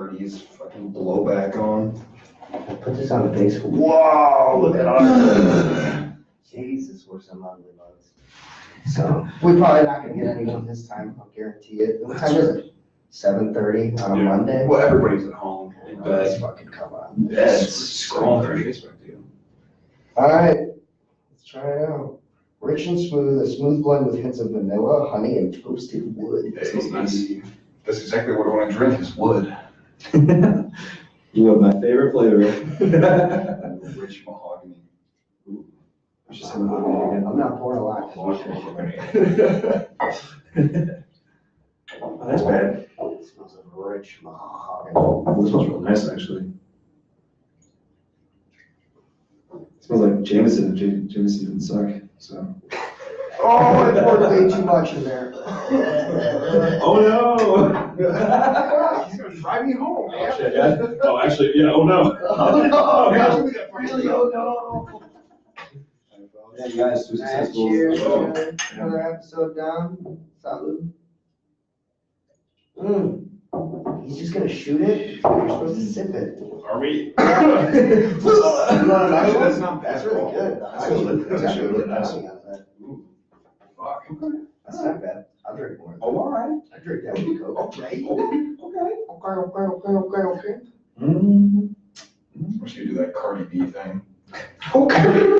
30s, fucking blowback on. Put this on the big screen. Whoa, look at our. Jesus, we're some ugly bugs. So, we're probably not gonna get anyone this time, I'll guarantee it. What time is it? 7:30 on a Monday? Well, everybody's at home. Let's fucking come on. Yeah, it's scrolling through Facebook, dude. Alright, let's try it out. Rich and smooth, a smooth blend with hints of vanilla, honey, and toasted wood. That smells nice. That's exactly what I want to drink is wood. You have my favorite flavor. Rich mahogany. Let's just have another one again. I'm not pouring a lot. Oh, that's bad. It smells of rich mahogany. Oh, this smells real nice, actually. It smells like Jameson. Jameson didn't suck, so. Oh, I poured way too much in there. Oh no! He's gonna drive me home, man. Oh, shit, yeah. Oh, actually, yeah, oh no. Oh no, no. really, oh no. Yeah, you guys, too Alright, successful. cheers, Oh. another episode down. Salud. He's just gonna shoot it? You're supposed to sip it. Are we? Actually, that's not bad. That's really good. That's actually really nice. Ooh, fuck. That's not bad. I'll drink more. Oh, all right. I drink that with Coke. Okay. Okay. Mm. We should do that Cardi B thing. Okay.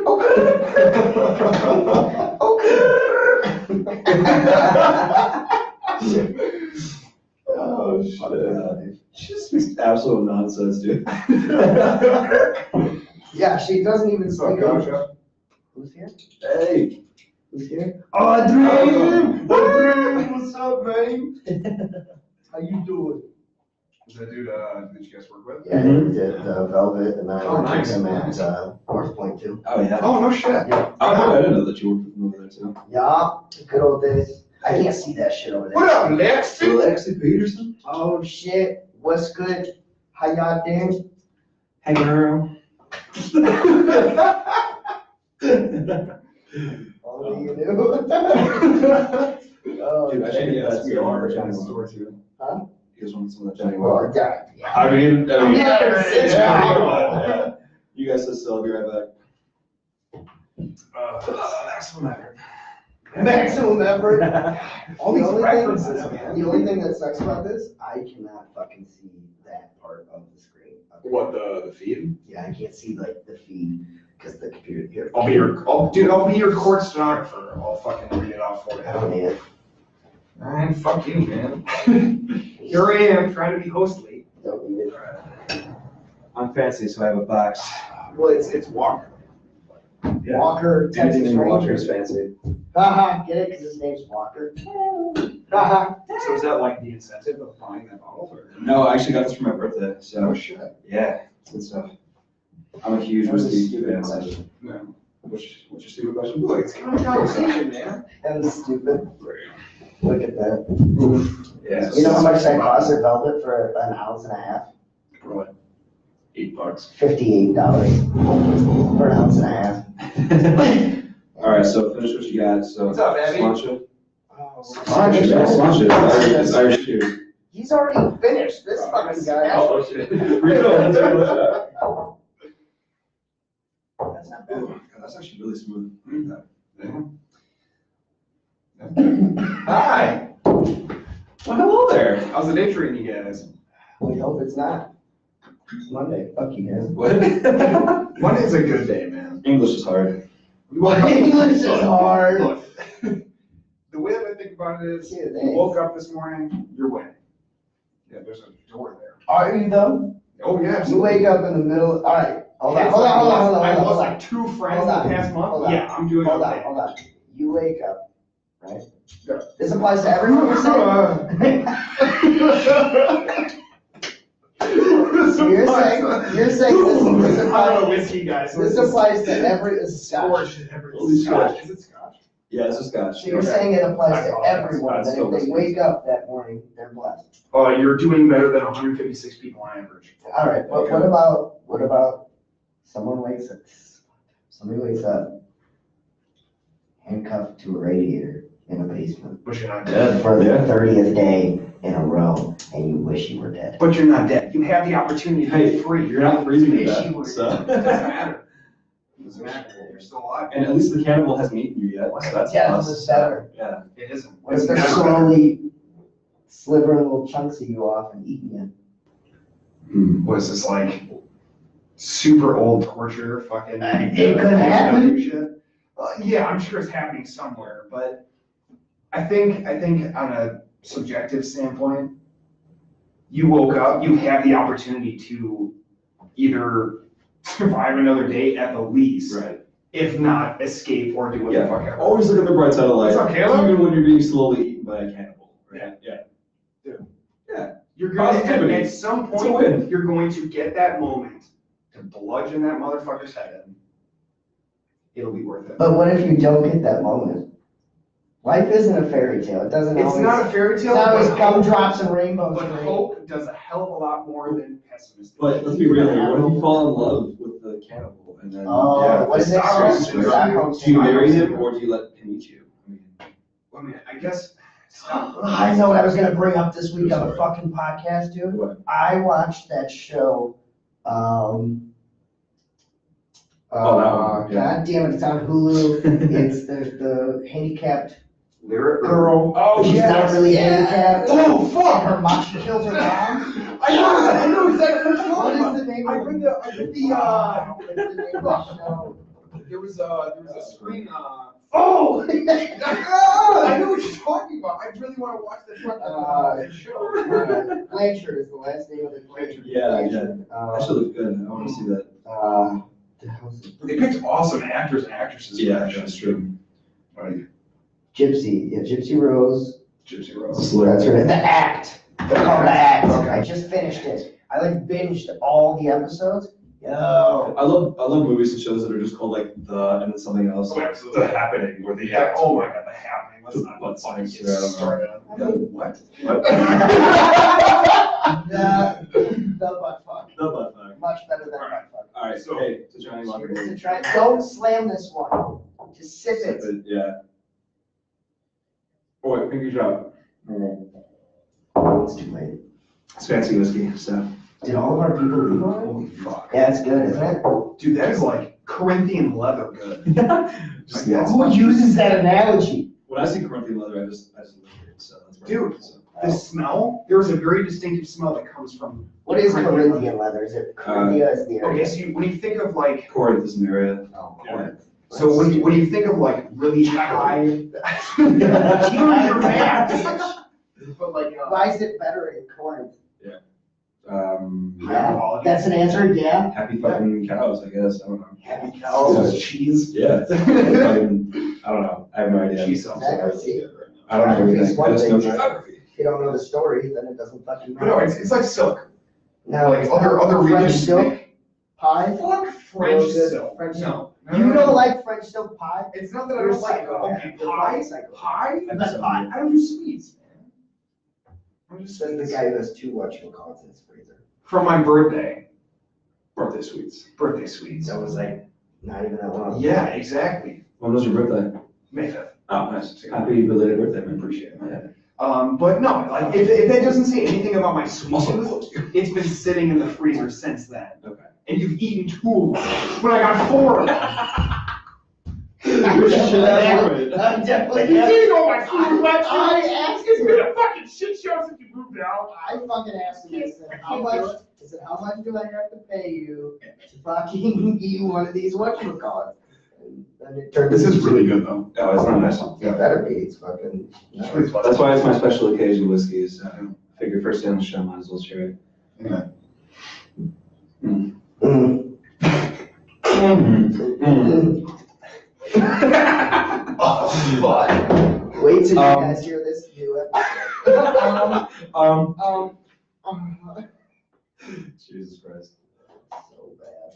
Oh, shit. She just speaks absolute nonsense, dude. Yeah, she doesn't even What's up, speak Josh? English. Who's here? Hey. Who's here? Oh, Dream! What's up, man? How you doing? Is that dude, did you guys work with? Yeah, he did Velvet, and I Oh, worked with nice. him at North Point too. Oh, yeah. Oh, no shit. I didn't know that you worked with them over there, too. Yeah, good old days. I can't see that shit over there. What up, Lex? Lexi Peterson? Oh shit, what's good? How y'all doing? Hey, girl. All you do. Oh, Dude, I should get that We Johnny are in Walker. the store too. Huh? You guys want some of that Johnny Well, Walker? yeah. I mean, Yeah. You guys sit still, I'll be right back. Excellent effort. Maximum effort. All these The only references, thing- man. The only thing that sucks about this, I cannot fucking see that part of the screen. What, the feed? Yeah, I can't see like the feed because the computer here. I'll be your court stenographer. I'll fucking read it off for I don't you. need it. Man, fuck you, man. Here I am, trying to be hostly. Don't need it. I'm fancy, so I have a box. Well, it's Walker. Walker, Texas Anything in Walker Ranger. is fancy. Haha, get it? Because his name's Walker. Haha. So is that like the incentive of buying that bottle? Or? No, I actually got this for my birthday, so. Oh, shit. Yeah, it's good stuff. I'm a huge That was a whiskey stupid fan. question. No. What's your stupid question? Look, it's kind of a conversation, man. That was stupid. Look at that. Yeah. You know how much that costs at Velvet for an ounce and a half? For what? $8. $58 for an ounce and a half. All right, so finish what you got. So What's up, Abby? Sláinte. Oh, Sláinte, yeah, Sláinte. It's Irish cheers. He's already finished, this fucking guy. Oh, shit. Refill, let's go with that. That's not bad. Ooh, God, that's actually really smooth. Hi. Well, hello there. How's the day treating you guys? We hope it's not. It's Monday, fuck you guys. What? Monday's a good day, man. English is hard. English is hard. Look, the way that I think about it is, Yeah, you thanks. woke up this morning, you're winning. Yeah, there's a door there. Are you though? Oh, yeah. You wake up in the middle, alright, hold on. I lost like 2 friends in Hold the on, past month. hold on, Yeah, I'm doing Hold okay. on. You wake up, right? Yeah. This applies to everyone you're saying? So you're saying this I'm a applies, whiskey guy. So this it's applies to every, this is Scotch. Holy Scotch. shit. Is it Scotch? Yeah, it's a Scotch. So you're saying it applies to Okay. everyone, That's that still if they whiskey. wake up that morning, they're blessed. You're doing better than 156 people on average. Alright, but what about somebody wakes up handcuffed to a radiator in a basement But you're not Yeah. for the Yeah. 30th day in a row and you wish you were dead. But you're not dead. You have the opportunity to Hey, be free. you're not freezing to Wish death, you were so. dead. It doesn't matter. It doesn't matter. You're still alive. And at least the cannibal hasn't eaten you yet, so that's Yeah, plus. this is better. Yeah. It isn't. What if It's they're never slowly slivering little chunks of you off and eating you? Hmm. was this like super old torture fucking. It could happen. Shit. Yeah, I'm sure it's happening somewhere, but I think on a subjective standpoint, you woke up, you have the opportunity to either survive another day at the least, Right. if not escape or do what the fuck Yeah. ever. Always look at the bright side of life. What's up, Caleb? Even when you're being slowly eaten by a cannibal. Right? Yeah. You're going to, Positivity. at some It's a win. point, you're going to get that moment to bludgeon that motherfucker's head in. It'll be worth it. But what if you don't get that moment? Life isn't a fairy tale. It doesn't It's always. not a fairy It's tale, not always but gumdrops and rainbows. but right? hope does a hell of a lot more than pessimism. But let's be real here. What if you fall in love with the cannibal and then Oh, what is it called? Stockholm do you marry Syndrome. him or do you let him eat you? I mean, I guess. I know what I was gonna bring up this week on a fucking podcast, dude. What? I watched that show. Oh, that one, yeah. God damn it, it's on Hulu. It's the handicapped Lyric girl. Oh, She's yes, not really yeah. handicapped. Oh, fuck! Her mom, she kills her mom. I know exactly what you're What talking about. is the name I of read it? the, What's the name of the show? there was a screen, oh! I know what you're talking about. I really want to watch that fucking show. Blanchard is the last name of the Blanchard. Yeah, yeah. Blanchard. That should look good. I want to see that. The hell's it? They picked awesome actors and actresses. Yeah, for that that's show. true. Like Gypsy, yeah, Gypsy Rose. Gypsy It's Rose. That's her name. The Act. They're called The Act. Okay. I just finished it. I like binged all the episodes. Yo. I love movies and shows that are just called like the and then something else. The Happening, or the, oh my god, The Happening. Let's not Let's fucking not get start on started. I mean, What? The butt fuck. The butt fuck. Much better than butt fuck. All right, so hey, so Johnny Walker. Here's the try. Don't slam this one. Just sip it. Yeah. Boy, finger job. It's too late. It's fancy whiskey, so. Did all of our people leave already? Holy fuck. Yeah, it's good, isn't it? Dude, that is like Corinthian leather good. Just, Yeah. Who uses that analogy? when I see Corinthian leather, I just look at it, so that's Dude. perfect, so. The smell, there is a very distinctive smell that comes from. What is Corinthian leather? Is it Corinthia is the Okay, area? so when you think of like, Corinth is an area. Oh, Yeah. Corinth. so when you think of like really high. Dude, you're mad, bitch. But like, Why is it better in Corinth? high quality. That's an answer, yeah. Happy fucking cows, I guess, I don't know. Happy cows, cheese. Yeah. Fucking, I don't know, I have no idea. Cheese sounds like Geography. I don't know Geography's anything, one I just know thing. geography. If you don't know the story, then it doesn't fucking But no, matter. it's like silk. Now, Like other French regions. silk make- pie? Fuck French Real good silk. French No. You don't like French silk pie? It's not that I You're don't like, psychopath. okay, You're pie, psychopath. pie? That's fine. I don't do sweets, man. I'm just Says the guy who has two whatchamacallits in his freezer. From my birthday, Birthday sweets. birthday sweets. That was like, not even that long. Yeah, exactly. When was your birthday? May 5th. Oh, nice. Happy belated birthday, man. Appreciate it. Yeah. But no, like if that doesn't say anything about my sweet tooth, it's been sitting in the freezer since then. Okay. And you've eaten 2 when I got 4 of them. You should have it. I'm definitely. You didn't know my food I lecture. asked It's you. been a fucking shit show since you moved out. I fucking asked you, I said, how much do I have to pay you to fucking eat one of these whatchamacallits? And then it turned. This is really good though. No, it's not nice. It better be, it's fucking. It's really fun. That's why it's my special occasion whiskey. So I figure first day on the show, might as well share it. Mm. Oh, fuck. Wait till you guys hear this new episode. Jesus Christ. So bad.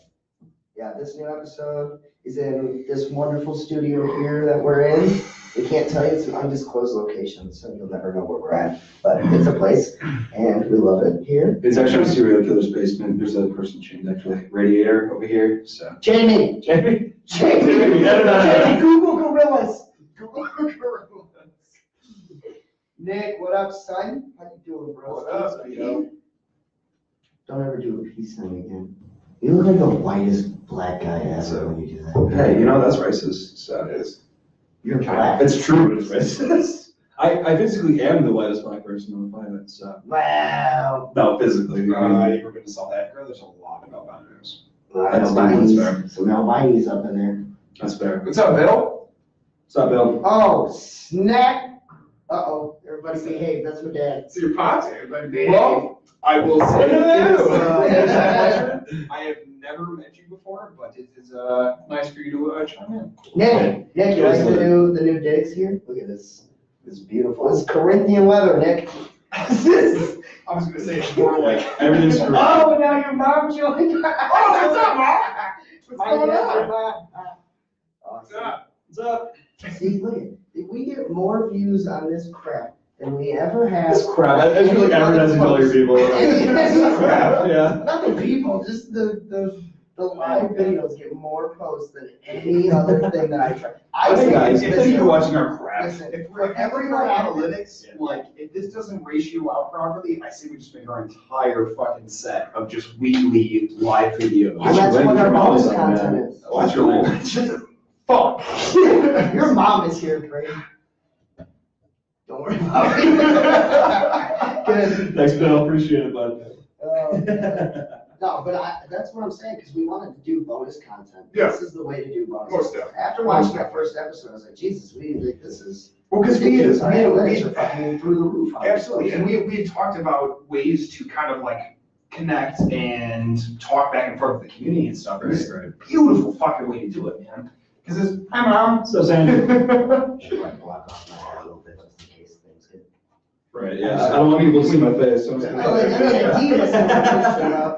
Yeah, this new episode is in this wonderful studio here that we're in. We can't tell you, it's an undisclosed location, so you'll never know where we're at. But it's a place, and we love it here. It's actually a serial killer's basement. There's a person chained actually. Radiator over here, so. Jamie! Jamie? Jamie! Jamie, Google gorillas! Google gorillas. Nick, what up, son? How you doing, bro? What up, yo? Don't ever do a peace sign again. You look like the whitest black guy ever when you do that. Hey, you know, that's racist, so it is. You're black? It's true, but it's racist. I physically am the whitest black person on the planet, so. Wow. No, physically. You ever been to South Africa? There's a lot of albinos. That's fair. Some albinos up in there. That's fair. What's up, Bill? What's up, Bill? Oh, snap. Uh-oh, everybody behave, that's my dad. It's your pops, everybody. Well, I will say it is a pleasure. I have never met you before, but it is nice for you to chime in. Nick, you like the new digs here? Look at this. It's beautiful. It's Corinthian weather, Nick. I was gonna say it's more like Everything's correct. Oh, now your mom joined. Oh, what's up, Mom? What's going on? What's up? What's up? See, look at, if we get more views on this crap than we ever have. That's crap. I feel like advertising to all your people. Crap, yeah. Not the people, just the live videos get more posts than any other thing that I try. Hey guys, If you're watching our crap, Listen, if we're ever in our analytics, like, if this doesn't ratio out properly, I say we just make our entire fucking set of just weekly live videos. And that's what our bonus Watch your content language, is. Watch your language. Fuck. Your mom is here, Craig. Don't worry about it. Good. Thanks, Bill. Appreciate it, bud. No, but that's what I'm saying, because we wanted to do bonus content. Yeah. This is the way to do bonus. Most definitely. After watching that first episode, I was like, Jesus, this is. Well, because ridiculous. Our analytics are fucking through the roof. on this. absolutely, and we had talked about ways to kind of like connect and talk back and forth with the community and stuff. It's a beautiful fucking way to do it, man. Because it's, hi, Mom. So, Sandy. Should like block off my hair a little bit just in case things get. Right, yeah. I don't want people to see my face. So I'm just Well, I mean, Adidas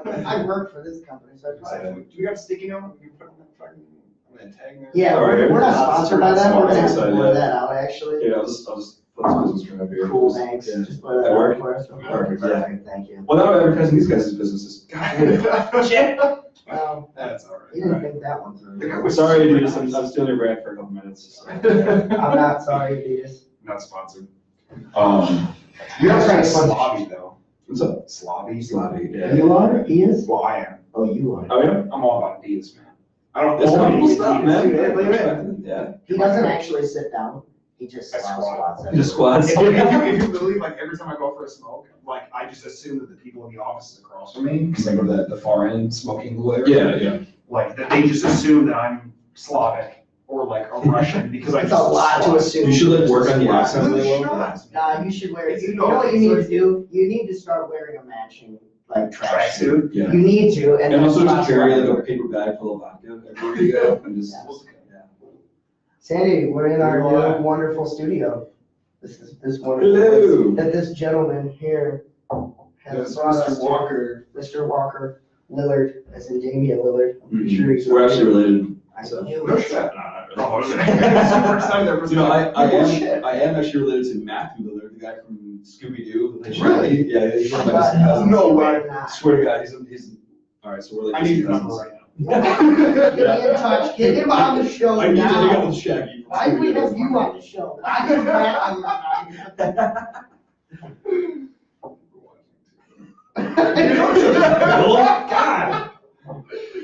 and I work for this company, so I Do we have a sticky note? We can put on that fucking, I'm gonna tag there. Yeah, All right. we're not sponsored by them, we're gonna have to Excited. blur that out, actually. Yeah, I'll just put this business card up here. Cool, thanks. Yeah. Just blur that That out work? for us. Perfect, yeah. Perfect, thank you. Well, now I'm advertising these guys' businesses. Well, That's all you right. didn't think that one through. We're sorry, Adidas. I'm stealing your brand for a couple minutes. So. I'm not sorry, Adidas. Not sponsored. You're not trying to Slavy though. What's up? Slavy. Slavy, yeah. You are? He is? Well, I am. Oh, you are. Oh, yeah? I'm all about Adidas, man. I don't. That's own comfortable any stuff, Adidas, man. dude. Yeah. He doesn't actually sit down, he just I squats. He just squats. If you believe, like, every time I go for a smoke, like, I just assume that the people in the offices across from me, because I go to the far end smoking glue area. Yeah. Like, that they just assume that I'm Slavic or like a Russian because I It's just. a lot to assume. You should like work on the Yeah. accent a Good little. shots, man. Nah, you should wear, It's you know what you need to enormous. do? You need to start wearing a matching, like, tracksuit. Tracksuit. Yeah. You need to, and. And also then just carry cross- like a paper bag full of vodka everywhere you go and just. Yeah. Yeah. Sandy, we're in our Hello. new wonderful studio. This is this wonderful. Hello. That this gentleman here has Yes, brought us Mr. to. Walker. Mr. Walker Lillard, as in Damian Lillard. I'm pretty sure he's. We're actually related. I so. knew No it. shit. No, not really. Super excited there for a You know, second. I am actually related to Matthew Lillard, the guy from Scooby-Doo. Really? Yeah, he's one of my But cousins. No way. but not. Swear to God, he's, all right, so we're like. I need your number right now. Get me in touch, get him on the show I need to hang out now. with Shaggy. Why do we have you on the show? I get Matt on the God.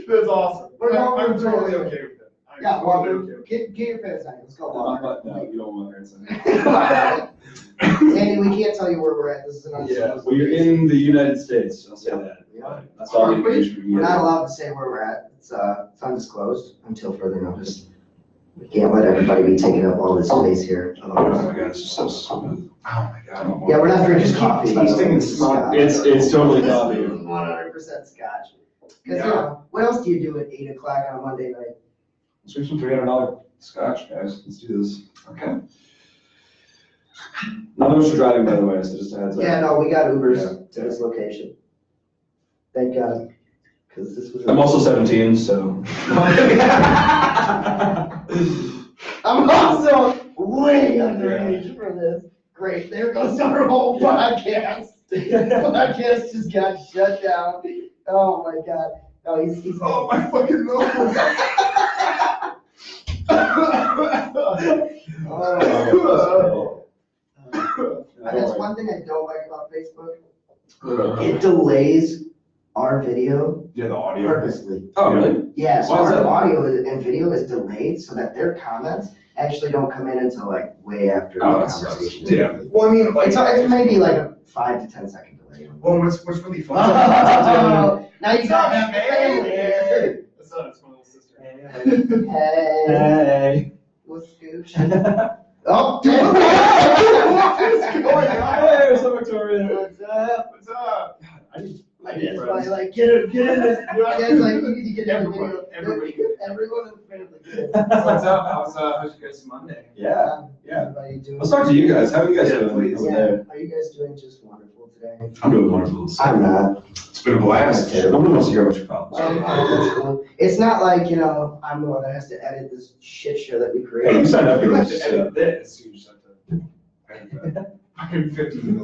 That's awesome. We're not- I'm totally okay with that. I'm Yeah, totally Walker, okay with get your pants on, let's go, No, Walker. you don't want parents in Sandy, we can't tell you where we're at, this is an Yeah, undisclosed. well, you're in the United States, I'll say that. Yeah. That's all the information we We're get. not allowed to say where we're at, it's undisclosed until further notice. We can't let everybody be taking up all this space here. Oh my God, it's just so smooth. Oh my God. Yeah, we're not drinking Just keep coffee. tasting the scotch. It's totally coffee. 100% scotch. Cause Yeah. you know, what else do you do at 8 o'clock on a Monday night? Let's drink some $300 scotch, guys, let's do this. Okay. None of us are driving, by the way, so just a heads up. Yeah, no, we got Ubers Yeah. to this location. Thank God, cause this was. I'm also 17, so. I'm also way underage for this. Great, there goes our whole podcast. Podcast just got shut down. Oh my God. No, he's. Oh my fucking nose. Oh. That's one thing I don't like about Facebook. It delays our video Yeah, the audio. purposely. Oh, really? Yeah, so Why is our that? audio and video is delayed so that their comments actually don't come in until like way after Oh, the that sucks. conversation. Yeah, well, I mean, like, It's maybe like a 5 to 10 second delay. well, what's really fun. Now you got What's up, that family here. What's up? It's my little sister. Hey, Hey. what's Scooch? Oh, What's going on? Hey, what's up, Victoria? What's up? What's up? I It's probably like, get in this. Guys, like, you need to get in the video. Everybody. Everyone in the family. What's up? How's your guys' Monday? Yeah, yeah. Everybody doing? Let's talk to you guys. How are you guys Yeah, doing please. over Yeah, there? are you guys doing just wonderful today? I'm doing wonderful. I'm not. It's been a blast. Nobody wants to hear about your problems. That's cool. It's not like, I'm the one that has to edit this shit show that we Hey, you created. signed up You for have to this. edit this. You just have to edit that. Fucking 15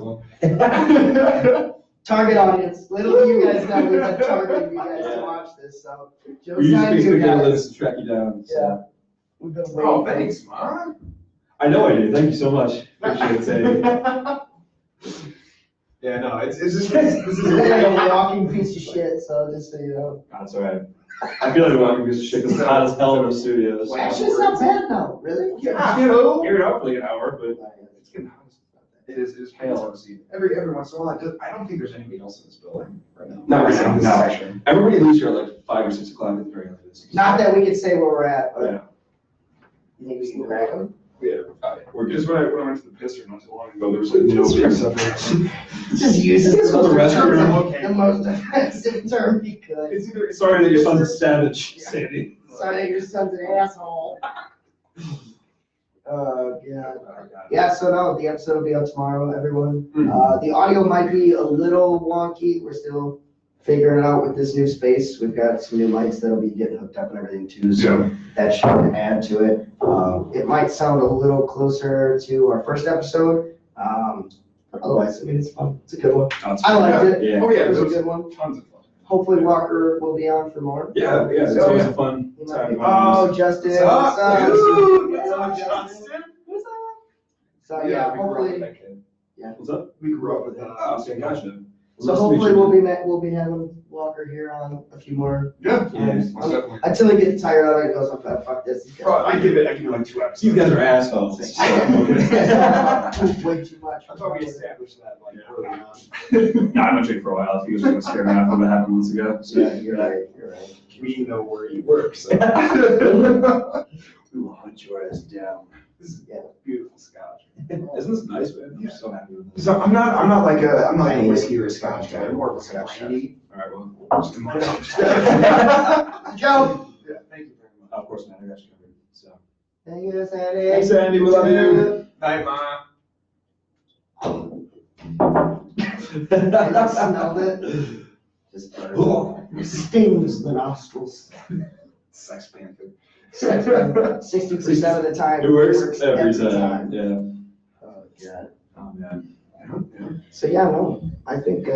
minutes. Target audience, little do you guys know, we've been targeting you guys to Yeah. watch this, so. Joe We use signed you Facebook guys. Analytics to track you down. So. Yeah. We've been waiting. Oh, thanks, Mom. I know I do. Thank you so much. Appreciate it, Sadie. Yeah, no, it's just, This is a walking piece of shit, so just so you know. That's all right. I feel like a walking piece of shit because it's hot as hell in the studios. Actually, it's not bad now, really? Yeah, you know. You're out for like an hour, but It's getting hot. It is pale. Every once in a while, I don't think there's anybody else in this building right now. Not right now, This no. section. everybody leaves here at like 5 or 6 o'clock at the very end of this. Not that we could say where we're at, Yeah. but you think we can crack them? Yeah, We're because just when I went to the pisser not too long ago, there was like no big separation. Just use it. Let's go to the restroom. Okay. The most offensive term you could. It's either, sorry that your son's a savage, Sandy. Sorry that your son's an asshole. Yeah. Yeah, so no, the episode will be out tomorrow, everyone. The audio might be a little wonky. We're still figuring it out with this new space. We've got some new mics that'll be getting hooked up and everything too, so that should add to it. It might sound a little closer to our first episode. Otherwise, I mean, it's fun. It's a good one. I liked it. Yeah. Oh, yeah, It was a there's good one. tons of fun. Hopefully Walker will be on for more. Yeah, yeah, it's Oh, always yeah. a fun He might be- time. Oh, Justin, What's what's up, up? dude? What's up, What's up, Justin? So yeah, we grew up with hopefully, that kid. What's up? We grew up with that. Oh, okay, gotcha. so hopefully we'll be having Walker here on a few more. Yeah. Yeah. Most definitely. Until he gets tired of it and goes, "Oh, fuck this. Bro, I give it like 2 episodes. You guys are assholes. Way too much. I thought we established that like Yeah. early on. No, I'm gonna take for a while. If you guys are gonna scare me off of what happened months ago. So. Yeah, you're right, you're right. We know where you work, so. We will hunt your ass down. This is Yeah. beautiful scotch. Isn't this nice, man? I'm so happy with this. So I'm not like a whiskey or a scotch guy. I'm more of a brandy. Alright, well, Just a munch. Joe. Yeah, thank you very much. of course, man, I got you covered. So. Thank you, Sandy. Thanks, Andy. We love you. Bye, Ma. I smelled it. Just stings the nostrils. Sex Panther. 60% of the time. It works every time. Yeah. Oh, God. Oh, man. So yeah, no, I think,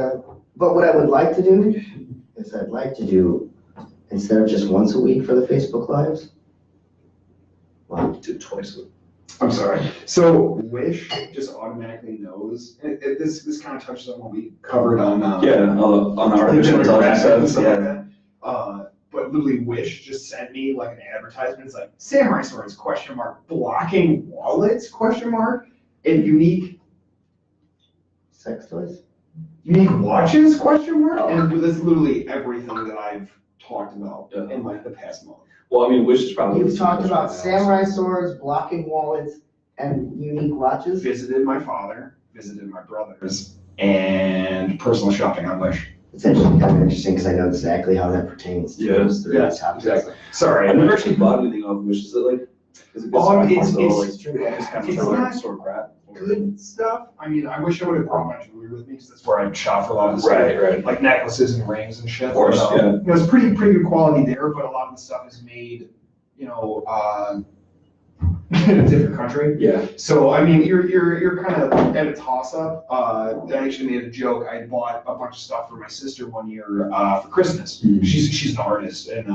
but what I would like to do is I'd like to do, instead of just once a week for the Facebook Lives. Wow. Do it twice a week. I'm sorry. So Wish just automatically knows. This kind of touches on what we covered on. Yeah, on our artificial intelligence and stuff. stuff Yeah. like that. But literally Wish just sent me like an advertisement. It's like Samurai Swords ? Blocking wallets ? And unique Sex toys? watches ? And that's literally everything that I've talked about in like the past month. Well, I mean, Wish is probably. You've talked about samurai swords, blocking wallets, and unique watches. Visited my father, visited my brothers, and personal shopping on Wish. It's actually kind of interesting because I know exactly how that pertains to Yeah, those three topics. Exactly. Sorry. I've never actually bought anything off Wish. Is it like? Is it good Oh, stuff? it's Like, true. just kind of It's sort not of sort of crap. good stuff. I mean, I wish I would have brought my jewelry with me because that's where I shop for a lot of the Right, stuff, right. like necklaces and rings and shit. Of course, But, yeah. It was pretty good quality there, but a lot of the stuff is made, in a different country. Yeah. So I mean, you're kind of at a toss up. I actually made a joke. I bought a bunch of stuff for my sister one year for Christmas. Mhm. She's an artist, and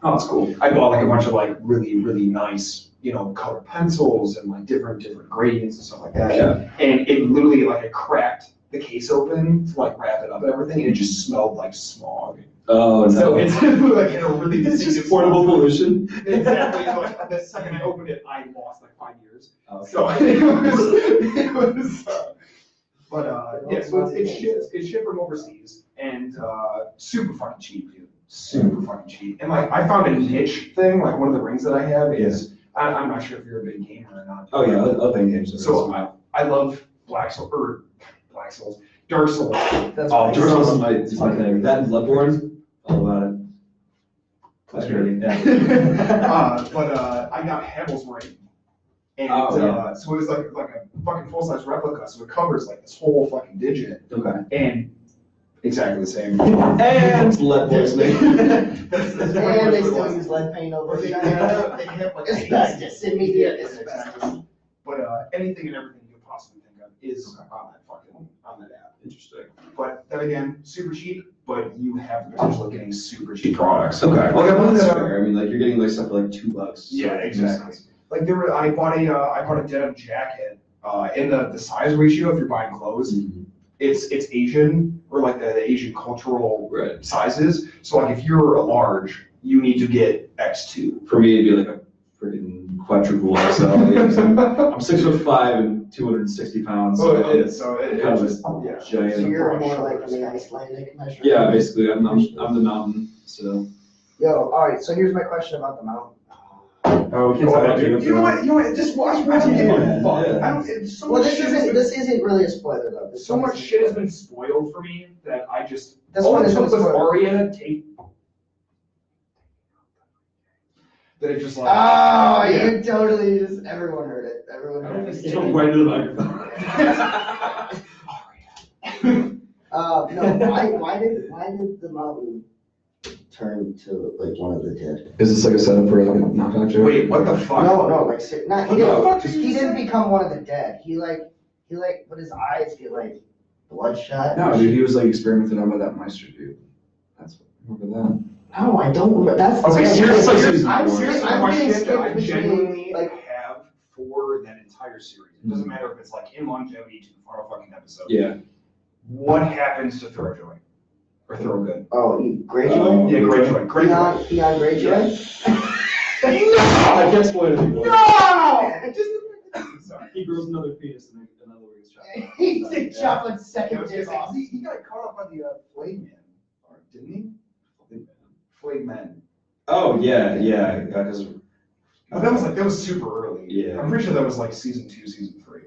Oh, that's cool. I bought like a bunch of like really, really nice, colored pencils and like different gradients and stuff like that. Yeah. And it literally, like, I cracked the case open to like wrap it up and everything, and it just smelled like smog. Oh, no. So it's like in a really It's distinctive just portable smog. pollution. Exactly. Like the second I opened it, I lost like 5 years. Oh, So it was yeah, so it's shipped from overseas and super fucking cheap, dude. Super fucking cheap. And like I found a niche thing, like one of the rings that I have is I'm not sure if you're a big gamer or not. Oh yeah, I'll think games. So I love Dark Souls, Dark Souls. That's Oh, right. Dark Souls is my thing. That and Bloodborne, all about it. That's great. Yeah. But I got Havel's ring. And so it was like a fucking full-size replica, so it covers like this whole fucking digit. Okay. And exactly the same. And lead poisoning. And they still use lead paint over They it. have like Asbestos, immediate asbestos. But anything and everything you could possibly think of is on that app. Interesting. But then again, super cheap, but you have the potential of getting super cheap products. Okay. Well, that's Yeah. fair. I mean, like you're getting like stuff for like $2. So Yeah, it makes exactly. sense. Like I bought a denim jacket. In the size ratio, if you're buying clothes, it's Asian or like the Asian cultural Right. sizes. So like if you're a large, you need to get X2. For me, it'd be like a freaking quadruple XL. I'm 6'5" and 260 pounds. So So it it's is. So it kind of just a yeah. giant. So you're more like the Icelandic measure. Yeah, basically, I'm the mountain. So. Yo, alright, so here's my question about the mountain. Oh, we You know what? Just watch Yeah. I don't. It's so Well, much shit has been- this isn't really a spoiler though. This so one much isn't shit has spoiler. been spoiled for me that I just. This all one it isn't took was spoiled. Arya take. That it just like. Oh, yeah. you totally just, everyone heard it. Everyone heard Just it. jump right into the microphone. No, why did the mountain turn to like one of the dead? Is this like a setup for like a knockout joke? Wait, what the fuck? No, like, not, he What the fuck didn't, did you he didn't say? become one of the dead. He but his eyes get like bloodshot. No, dude, he was like experimented on by that Meister dude. That's remember that. No, I don't remember. That's Okay, that's- seriously, I'm here's serious. the I'm getting question skipped I between genuinely like. have for that entire series. It doesn't matter if it's like in longevity to the final fucking episode. Yeah. What happens to Thorjoy? Or Thorgood? Oh, Greyjoy? Yeah, Greyjoy. Greyjoy. Theon Greyjoy? I can't spoil it anymore. No! Sorry. He grows another penis and another wing's chopped. He did chop a I second was gonna dick say, off. he got caught up by the Flame Man, didn't he? Flame Men. Oh yeah, yeah. Because Oh, that was super early. Yeah. I'm pretty sure that was like season 2, season 3.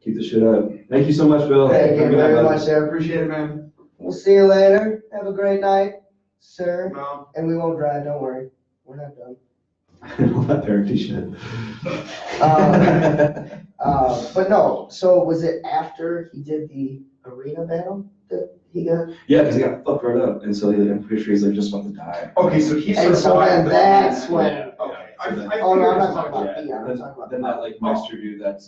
keep the shit up. Thank you so much, Bill. Thank you Have a good night, very bud. much, sir. Appreciate it, man. We'll see you later. Have a great night, sir. No. And we won't drive, don't worry. We're not done. All that parenting shit. But no, so was it after he did the arena battle that he got? Yeah, because he got fucked right up, and so I'm pretty sure he's like just about to die. Okay, so he And started so then dying. that's when. Yeah. Okay. So then- Oh, no, I'm not figured- talking about Yeah, Theon, I'm talking about. Then that like Meister dude, that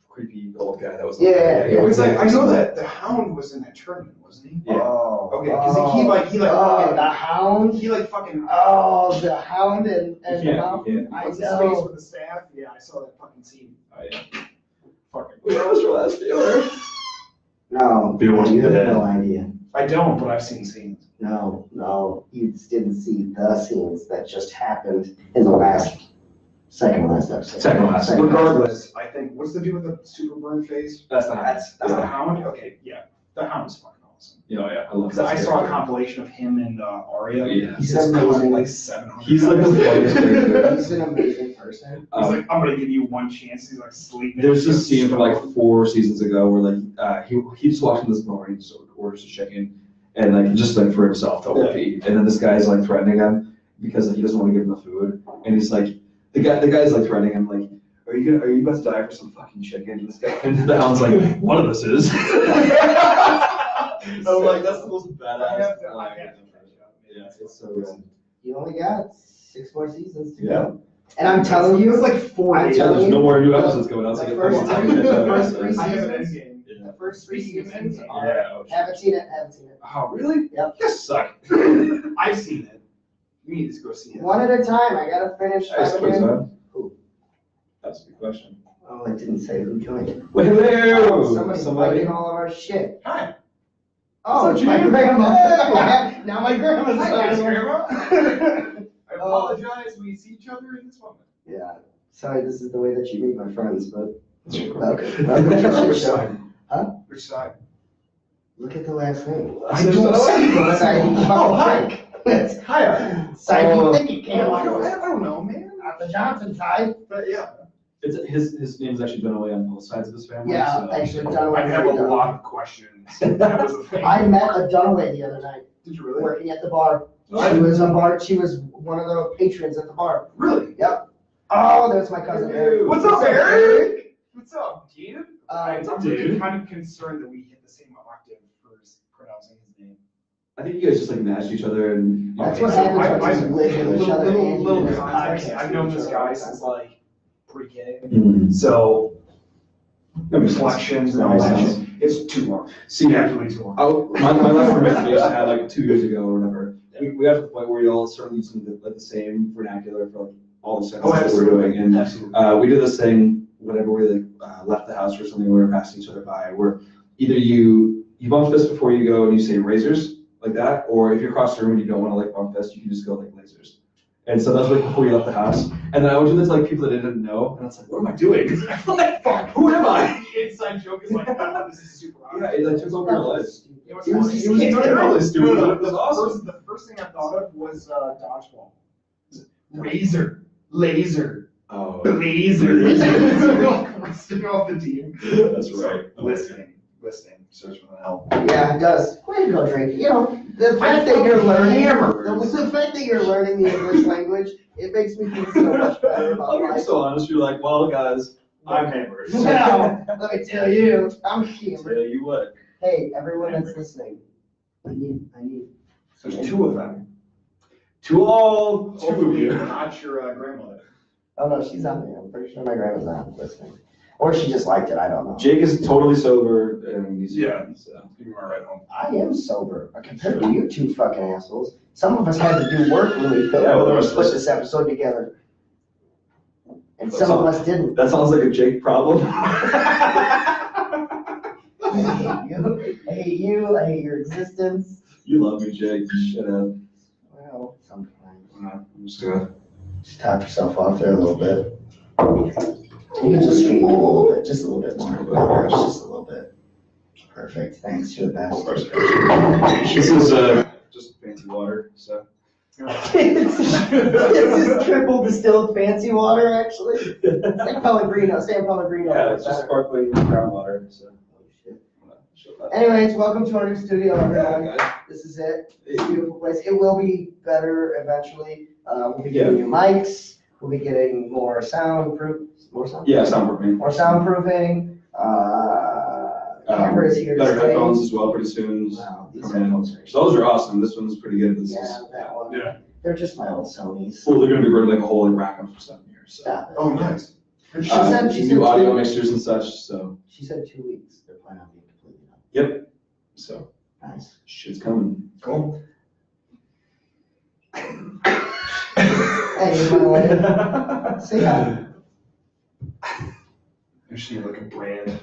creepy old guy that was. Yeah, It was like, I know that the Hound was in that tournament, wasn't he? Yeah. Oh. Okay, 'cause he like Oh, fucking- the Hound? He like fucking. Oh, the Hound and the Yeah, Mountain? yeah. I What's his face know. with the staff? Yeah, I saw that fucking scene. Oh, yeah. Fucking. Where was your last dealer? No, Bill was you have dead. no idea. I don't, but I've seen scenes. No, you just didn't see the scenes that just happened in the second last episode. Second last. Regardless, I think, what's the dude with the super burn face? That's the That's the yeah. Hound? Okay, yeah. The Hound is fucking awesome. Yeah, yeah, I love Because I saw a compilation of him and Arya. Yeah. He's It's amazing. like 700. He's like the funniest character. He's an amazing person. He's like, I'm gonna give you one chance. He's like sleeping. There's this scene from like 4 seasons ago where like he just walks in this bar and he just orders a chicken and like just like for himself to OP. And then this guy's like threatening him because like, he doesn't want to give him the food. And he's like the guy's like threatening him like, are you about to die for some fucking chicken? And this guy and the Hound's like, one of us is. I'm like, that's the most badass. Yeah, it's so good. You only got 6 more seasons to Yeah. go. And I'm telling you, It's like 4 I'm days. Yeah, telling there's no you, more new episodes going out. the So first three I have an seasons. endgame. the first 3 seasons Yeah. are, haven't seen it. Oh, really? Yep. You suck. I've seen it. We need to go see him. One at a time, I gotta finish. Nice, quiz on. Who? That's a good question. Oh, it didn't say who joined. Wait, hello! Oh, somebody's liking all of our shit. Hi. Oh, What's it's up, my Jim? grandma. Now my grandma's Hi, on. Grandma. I apologize, we see each other in this moment. Yeah, sorry, this is the way that you meet my friends, but Okay. welcome. Welcome to the Which shit show. side? Huh? Which side? Look at the last name. I don't see the side. Oh, hi. That's Hiya. side Oh. you think it I came on. don't know, man. The Johnson side. But yeah. His name's actually been away on both sides of his family. Yeah, so. actually, Dunaway. I have a lot of questions. That was a thing. I met a Dunaway the other night, Did you really? working at the bar. Oh. She was one of the patrons at the bar. Really? Yep. Oh, there's my cousin Eric. What's up, Eric? What's up, dude? I'm really dude? kind of concerned that we hit the same octave for pronouncing his name. I think you guys just like matched each other and. That's what So happens when I- you live with each other. and Little you context, podcast I've known with this each guy other. since like pre-K. Mm. So That makes sense. reflections and all That that, makes sense. it's too long. See, Absolutely too long. my last roommate I used to have like 2 years ago or whatever. We got to the point where we all started using the same vernacular for like all the sentences that we're absolutely. doing. And Absolutely. we did this thing whenever we like left the house or something, we were passing each other by, where either you bump fist before you go and you say razors like that, or if you're across the room and you don't want to like bump fist, you can just go like lasers. And so that's like before you left the house. And then I would do this to like people that didn't know, and it's like, what am I doing? I'm like, fuck, who am I? The inside joke is like, oh, this is super Yeah, obvious. it like took over your life. You know, It was- it's it was terribly stupid, No, no, but it was awesome. The first thing I thought of was dodgeball. Razor, laser, Oh, laser. Listing off the team. that's right. Listing, search for the help. Yeah, it does. Way to go, Drake. You know, the fact that you're learning, hammered. the fact that you're learning the English language, it makes me feel so much better about You're life. so honest, you're like, well, guys, I'm hammered. Well, let me tell you, I'm hammered. Tell you what. Hey, everyone that's listening, I need. There's two of them. To all Two of you. not your grandmother. Oh no, she's on there. I'm pretty sure my grandma's on listening. Or she just liked it, I don't know. Jake is totally sober and he's Yeah. so. You are right home. I am sober, compared to you two fucking assholes. Some of us had to do work when we Yeah, well, there was- put this episode together. And some of us didn't. That sounds like a Jake problem. I hate you. I hate you. I hate your existence. You love me, Jake. Shut up. Well, sometimes. I'm just gonna. Just top yourself off there a little bit. You can just feed me a little bit, just a little bit more. Just a little bit. Perfect. Thanks. You're the best. This is just fancy water, so. It's just triple distilled fancy water, actually. It's like Pellegrino, San Pellegrino. Yeah, it's just sparkling groundwater, so. Anyways, welcome to our new studio, Yeah, everyone. guys. This is it. It's a beautiful place. It will be better eventually. We'll be Yeah. getting new mics. We'll be getting more soundproofing. Yeah, soundproofing. More soundproofing. Cameras here to Better stay. headphones as well, pretty soon. Wow, these Coming in. headphones are. So those are awesome. This one's pretty good. This Yeah, is. that one. Yeah. They're just my old Sony's. Well, they're gonna be running like a whole like rack of stuff here, so. Stop it. Oh, nice. She said New audio 2 mixtures and such, so. She said 2 weeks. They're planning on being completely done. Yep. So, Nice. shit's coming. Cool. Hey, you wanna say hi? You should look at brand.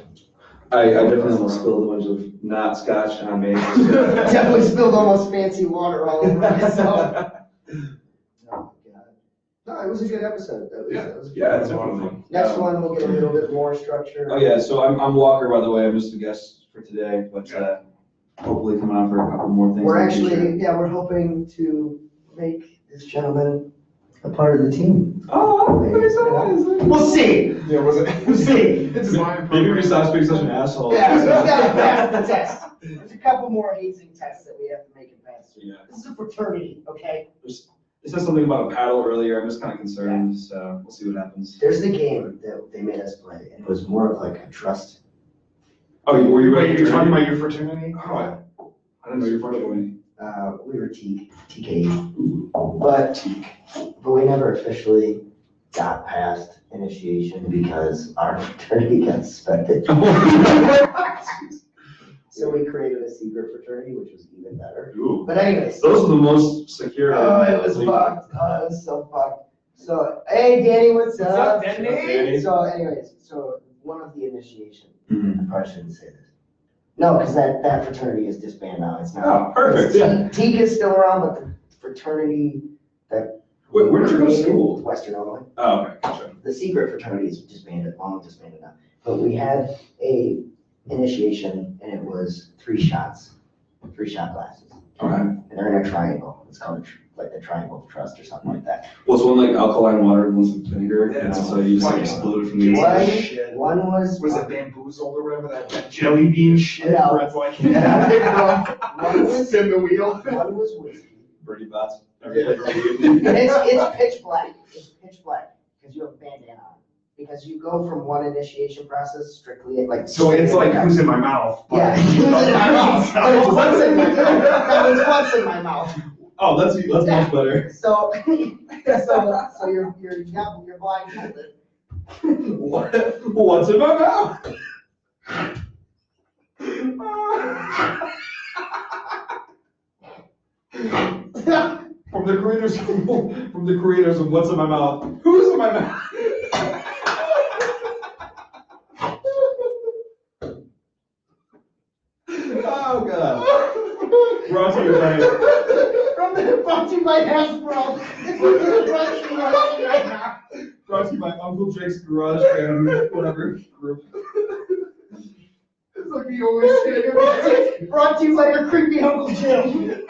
I definitely almost spilled a bunch of not scotch on me. Definitely spilled almost fancy water all over myself. Oh, God. No, it was a good episode. That was Yeah, it's a lot of fun. Next one, we'll get a little bit more structure. Oh, yeah, so I'm Walker, by the way. I'm just a guest for today, but hopefully coming on for a couple more things. We're in the future. actually, yeah, we're hoping to make this gentleman a part of the team. Oh, very nice. We'll see. Yeah, was it? We'll see. It's my Maybe we stop being such an asshole. Yeah, so we gotta pass the test. There's a couple more hazing tests that we have to make and pass through. Yeah. This is a fraternity, okay? It said something about a paddle earlier. I'm just kind of concerned, so we'll see what happens. There's the game that they made us play, and it was more of like a trust. Oh, were you Wait, ready? you're talking about your fraternity? Oh, I didn't know you were fraternity. We were TKE, but we never officially got past initiation because our fraternity got suspended. So we created a secret fraternity, which was even better. Ooh. But anyways. Those are the most secure. Oh, it was fucked. Oh, it was so fucked. So, hey, Danny, what's up? What's up, Danny? So, anyways, so one of the initiation, Mhm. I probably shouldn't say this. No, because that fraternity is disbanded now. It's not. Oh, perfect, yeah. Teak is still around, but the fraternity that. Wait, where did you go to created, school? Western Illinois. Oh, okay, gotcha. The secret fraternity is disbanded, long disbanded now. But we had a initiation and it was 3 shot glasses. Okay. And they're in a triangle. It's called like the Triangle of Trust or something like that. Well, it's one like alkaline water and one's with vinegar, and so you just like Fucking explode from the One- inside. shit. One was. Was it bamboozled or whatever, that jelly bean shit? No. Where it's like, One was- spin the wheel. One was whiskey. Birdie bots. It's pitch black. It's pitch black because you have a bandana on. Because you go from one initiation process strictly at like. So it's like, who's in my mouth? but- Yeah, who's in my mouth. But it's once in my mouth. That was once in my mouth. Oh, that's much better. So you're blindfolded. What's in my mouth? From the creators of What's in My Mouth, who's in my mouth? Oh god. Brought to you by Brought to you by Hasbro. brought to you by Uncle Jake's Garage Band, whatever group. It's like the only shit. Brought to you by your creepy Uncle Jim.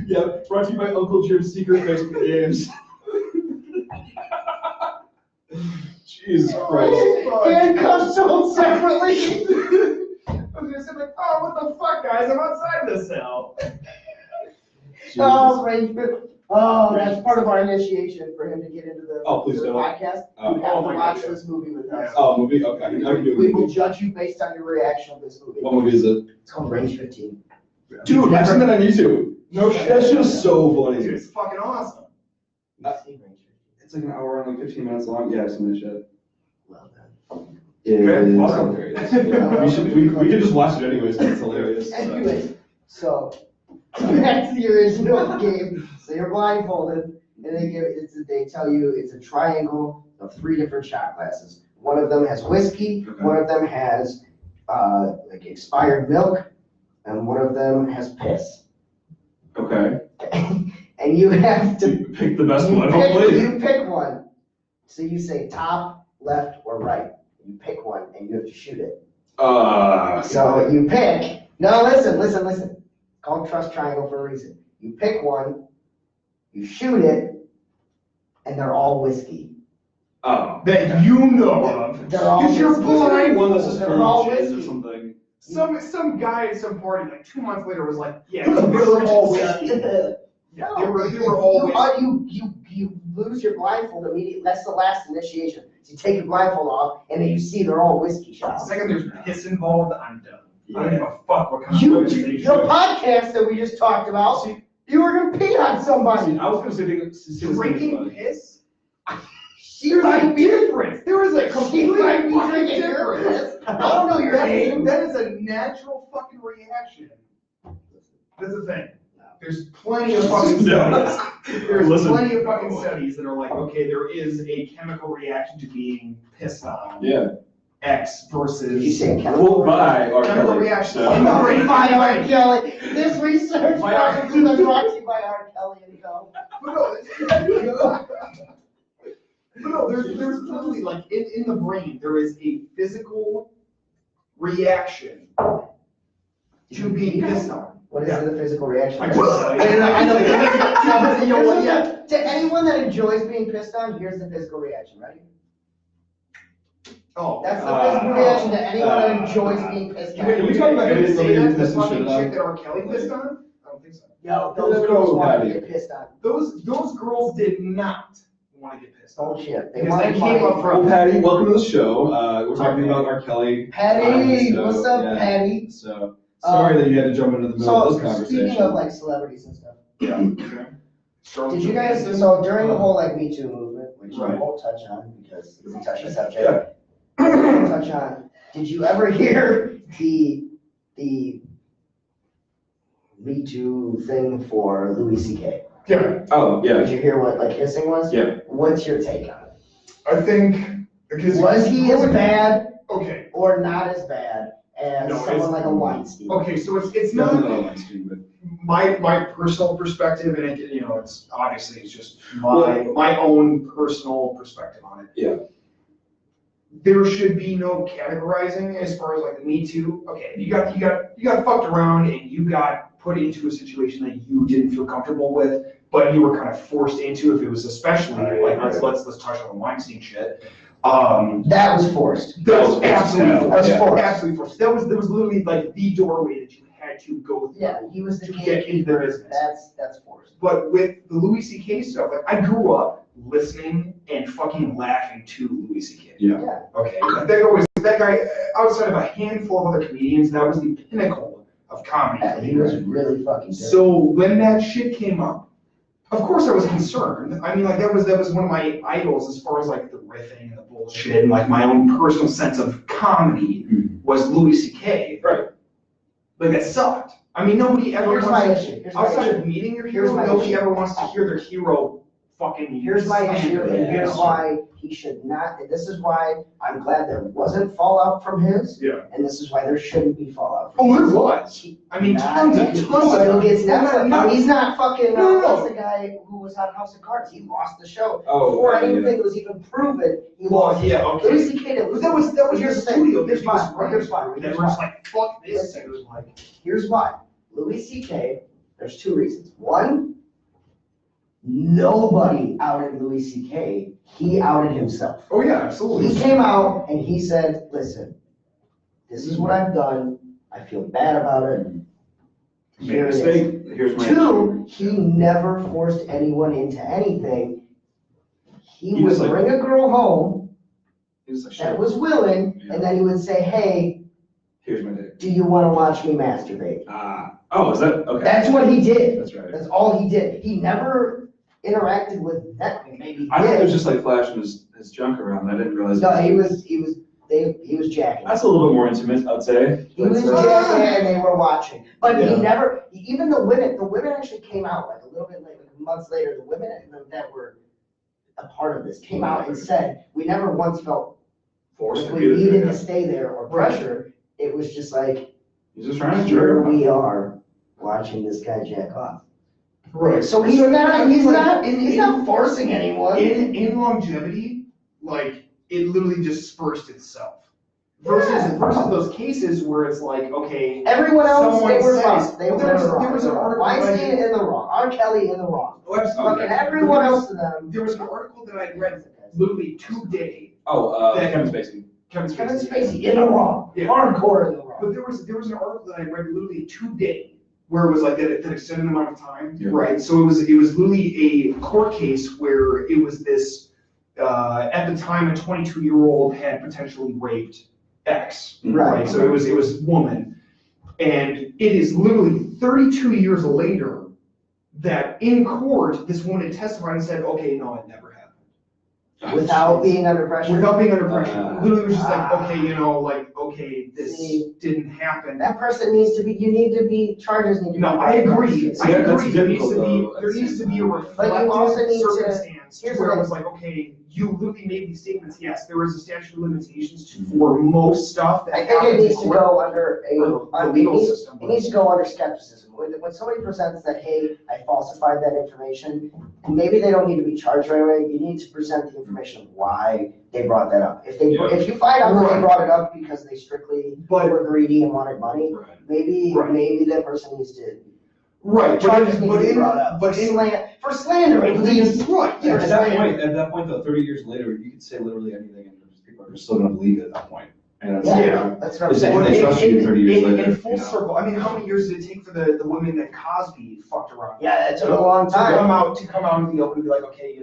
Yeah, brought to you by Uncle Jim's secret Facebook games. Jesus Christ. Handcuffs sold separately. I was gonna say like, oh, what the fuck, guys? I'm outside this cell. Oh, right. Oh, that's part of our initiation for him to get into the, Oh, please the don't. podcast. Oh. You have Oh to my watch God. this movie with us. Oh, movie? Okay, I can do We it. will judge you based on your reaction of this movie. What movie is it? It's called Range 15. Dude, I've seen that on YouTube. No shit. That shit is so Dude, funny. it's fucking awesome. You've seen Range 15. It's like an hour and like 15 minutes long. Yeah, I've seen that shit. Well done. It Good, is welcome. hilarious. Yeah. We can just watch it anyways, 'cause it's hilarious. Anyways, so back to the original game. So you're blindfolded, and they tell you it's a triangle of 3 different shot glasses. One of them has whiskey, Okay. one of them has like expired milk, and one of them has piss. Okay. And you have to Pick the best one, you hopefully. pick one. So you say top, left, or right. You pick one, and you have to shoot it. So you pick. No, listen. It's called Trust Triangle for a reason. You pick one, you shoot it, and they're all whiskey. Oh. That you know of. They're all Because you're whiskey. blind. One that's just They're all Colonel Cheese or whiskey. something. Some guy at some party like 2 months later was like, yeah, They were all whiskey. Yeah, they were all whiskey. You lose your blindfold immediately. That's the last initiation. So you take your blindfold off, and then you see they're all whiskey The shots. second there's piss involved, I'm done. I don't give a fuck what kind of You, organization. the podcast that we just talked about, you were gonna pee on somebody. I was gonna say Drinking piss? She There's a might be difference. There is a She completely might be fucking drinking your difference. piss. I don't know your name. That is a natural fucking reaction. That's the thing. There's plenty of fucking studies. There's Listen. plenty of fucking studies that are like, okay, there is a chemical reaction to being pissed on. Yeah. X Did you versus. say Well, by R. Chemical Kelly. reaction. So- I'm not ready. By R. Kelly. This research By R. was brought to you by R. Kelly and Co. But no, there's literally like in the brain, there is a physical reaction to being pissed on. What is the physical reaction? I will. I know. You know what, yeah. To anyone that enjoys being pissed on, here's the physical reaction. Ready? Oh. That's the physical reaction to anyone that enjoys being pissed on. Can we talk about Did you getting say somebody that the pissed and fucking shit on? chick that R. Kelly pissed on? I don't think so. Yo, No, those no, girls no, want to Patty. get pissed on. Those girls did not want to get pissed on. Bullshit. They Because they wanted came money. up from. Well, Patty, welcome to the show. We're talking about R. Kelly. Patty, So, what's up, yeah. Patty? So, sorry that you had to jump into the middle of So, this conversation. speaking of like celebrities and stuff, Yeah. did you guys, so during the whole like Me Too movement, which I Right. won't touch on because it's a touchy subject, I won't touch on, did you ever hear the Me Too thing for Louis C.K.? Yeah, Oh, yeah, Did you hear what like his thing was? yeah. What's your take on it? I think, because. Was he as bad Okay, or not as bad as No, it's- someone like a Weinstein? okay, so it's No, not. no, no, that's stupid. My personal perspective, and it, it's obviously it's just my own personal perspective on it. Yeah. There should be no categorizing as far as like the Me Too. Okay, you got fucked around and you got put into a situation that you didn't feel comfortable with, but you were kind of forced into. If it was especially like let's touch on the Weinstein shit. That was forced. That was absolutely That was forced. forced. Absolutely forced. That was literally like the doorway that you had to go through. Yeah, he was the To get into the gatekeeper. business. That's forced. But with the Louis C.K. stuff, like I grew up listening and fucking laughing to Louis C.K. Yeah. Okay, that guy, outside of a handful of other comedians, that was the pinnacle of comedy. Yeah, he was really fucking good. So when that shit came up, of course I was concerned. I mean, like that was one of my idols as far as like the riffing and the bullshit and like my own personal sense of comedy was Louis C.K. Right. Like that sucked. I mean, nobody ever Here's wants my to, issue. Here's my outside issue. of meeting your Here's hero, my nobody issue. ever wants to hear their hero fucking. Here's my issue, slander. and here's why he should not, and this is why I'm glad there wasn't fallout from his, Yeah. and this is why there shouldn't be fallout from Oh, his. there was. I mean, tons of So it's never, No, he's not fucking, No, no, no. what's the guy who was on House of Cards? He lost the show. Oh, Before yeah. anything was even proven, he Well, lost the yeah, show. okay. Louis C.K. didn't lose That was your Here's the thing. studio. Here's that you was fine. running. Here's fine. That Here's was fine. like, fuck this. Listen. It was like, Here's why. Louis C.K., there's two reasons. One, nobody outed Louis C.K., he outed himself. oh yeah, absolutely. He came out and he said, listen, this is what I've done, I feel bad about it. Made Here a it is. mistake. Here's my. Two, he never forced anyone into anything. He He would was like- bring a girl home He was like, that shit. was willing, Yeah. and then he would say, hey, Here's my dick. do you wanna watch me masturbate? Oh, is that, okay. That's what he did. That's right. That's all he did. He never interacted with that, maybe he I thought it was did. just like flashing his junk around, I didn't realize. No, he was jacking. That's a little bit more intimate, I'd say. He was But, jacking and they were watching. But Yeah. he never, even the women actually came out like a little bit later, months later, the women that were a part of this came out and said, we never once felt Forced like to we be needed there. to stay there or pressure. It was just like, He's just trying to here jerk. we are watching this guy jack off. right. So he's not forcing anyone. In longevity, like it literally just dispersed itself. Versus those cases where it's like, okay, Everyone else, Someone they were says- wrong. They well, were there was in the an wrong. article that I Weinstein did- in the wrong. R. Kelly in the wrong. Fucking Okay. everyone else of them. there was an article that I read literally today. Oh, That- Kevin Spacey. Kevin Kevin Spacey. Spacey in the wrong. Yeah. Hardcore in the wrong. But there was an article that I read literally today where it was like that extended amount of time, Yeah. right? So it was literally a court case where it was this, at the time, a 22-year-old had potentially raped X, Right. So it was woman. And it is literally 32 years later that in court, this woman had testified and said, okay, no, it never happened. Without being under pressure. Without being under pressure. Literally was just like, Ah. okay, this See. didn't happen. That person needs to be, charges need to be. No, I agree. See, that's There needs difficult, to be, though, at there the needs to same be a time. But you also reflective need to- circumstance here's where the it was like, okay, you literally made these statements, yes, there is a statute of limitations for most stuff that I think it happens needs to in go under the it legal needs- system. It needs to go under skepticism. When somebody presents that, hey, I falsified that information, maybe they don't need to be charged right away. You need to present the information of why they brought that up. If Yeah. you find out that they brought it up because they strictly But- were greedy and wanted money, Right. maybe that person needs to. Right, Charges need to be brought up. but in, For slandering, right, please. yeah, At that point though, 30 years later, you could say literally anything and people are still gonna believe it at that point. And it's, Yeah, that's what I'm It's saying. They trust you 30 years later, in full you know. circle, I mean, how many years did it take for the women that Cosby fucked around? Yeah, that took a long To come time, out in the open and be like, okay,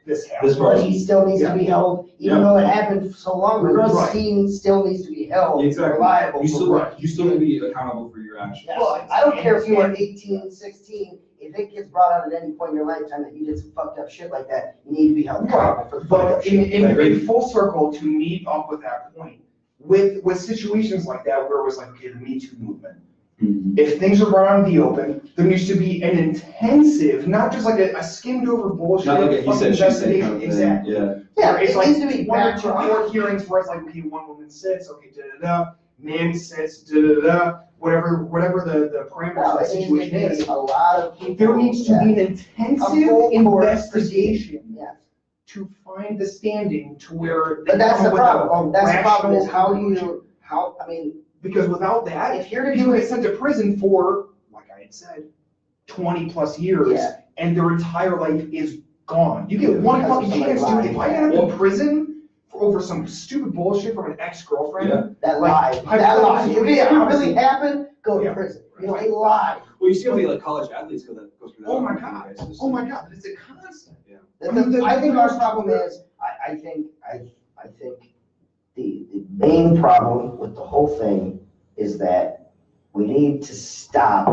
this happened. This but he still needs to be held, even Yeah. though it happened so long ago. Right. Epstein still needs to be held Exactly. reliable. You for still, what you still need to be accountable for your actions. Yes. I don't care if you were 18, 16, if it gets brought out at any point in your lifetime that you did some fucked up shit like that, you need to be held accountable for the fucked up But shit. in full circle, to meet up with that point, with situations like that where it was like, okay, the Me Too movement, If things are brought out in the open, there needs to be an intensive, not just like a skimmed over bullshit. Not like a he said, she said investigation. kind of thing. Exactly. Yeah. Yeah, Where it's it like needs to be 1 or 2 background. court hearings where it's like, okay, one woman sits, okay, da-da-da, man sits, da-da-da, whatever the parameters Well, of the it needs situation to is. be a lot of people. There needs to be an intensive full court investigation Yes. to find the standing to where. they But that's come the up with a problem. That's the problem is rational how conclusion. I mean, Because without that, if you're to people do get it, sent to prison for, like I had said, 20+ years, Yeah. and their entire life is gone. You get one Because fucking somebody chance, dude. lied. If I end up in prison for over some stupid bullshit from an ex-girlfriend, Yeah. that Like, lie, that lie, if it hypothetically, really happened, go to Yeah. prison. You know, a lie. Well, you see how many like college athletes go through that. oh my on a god, daily basis. oh my god, it's a constant. I think our problem is, I think the main problem with the whole thing is that we need to stop,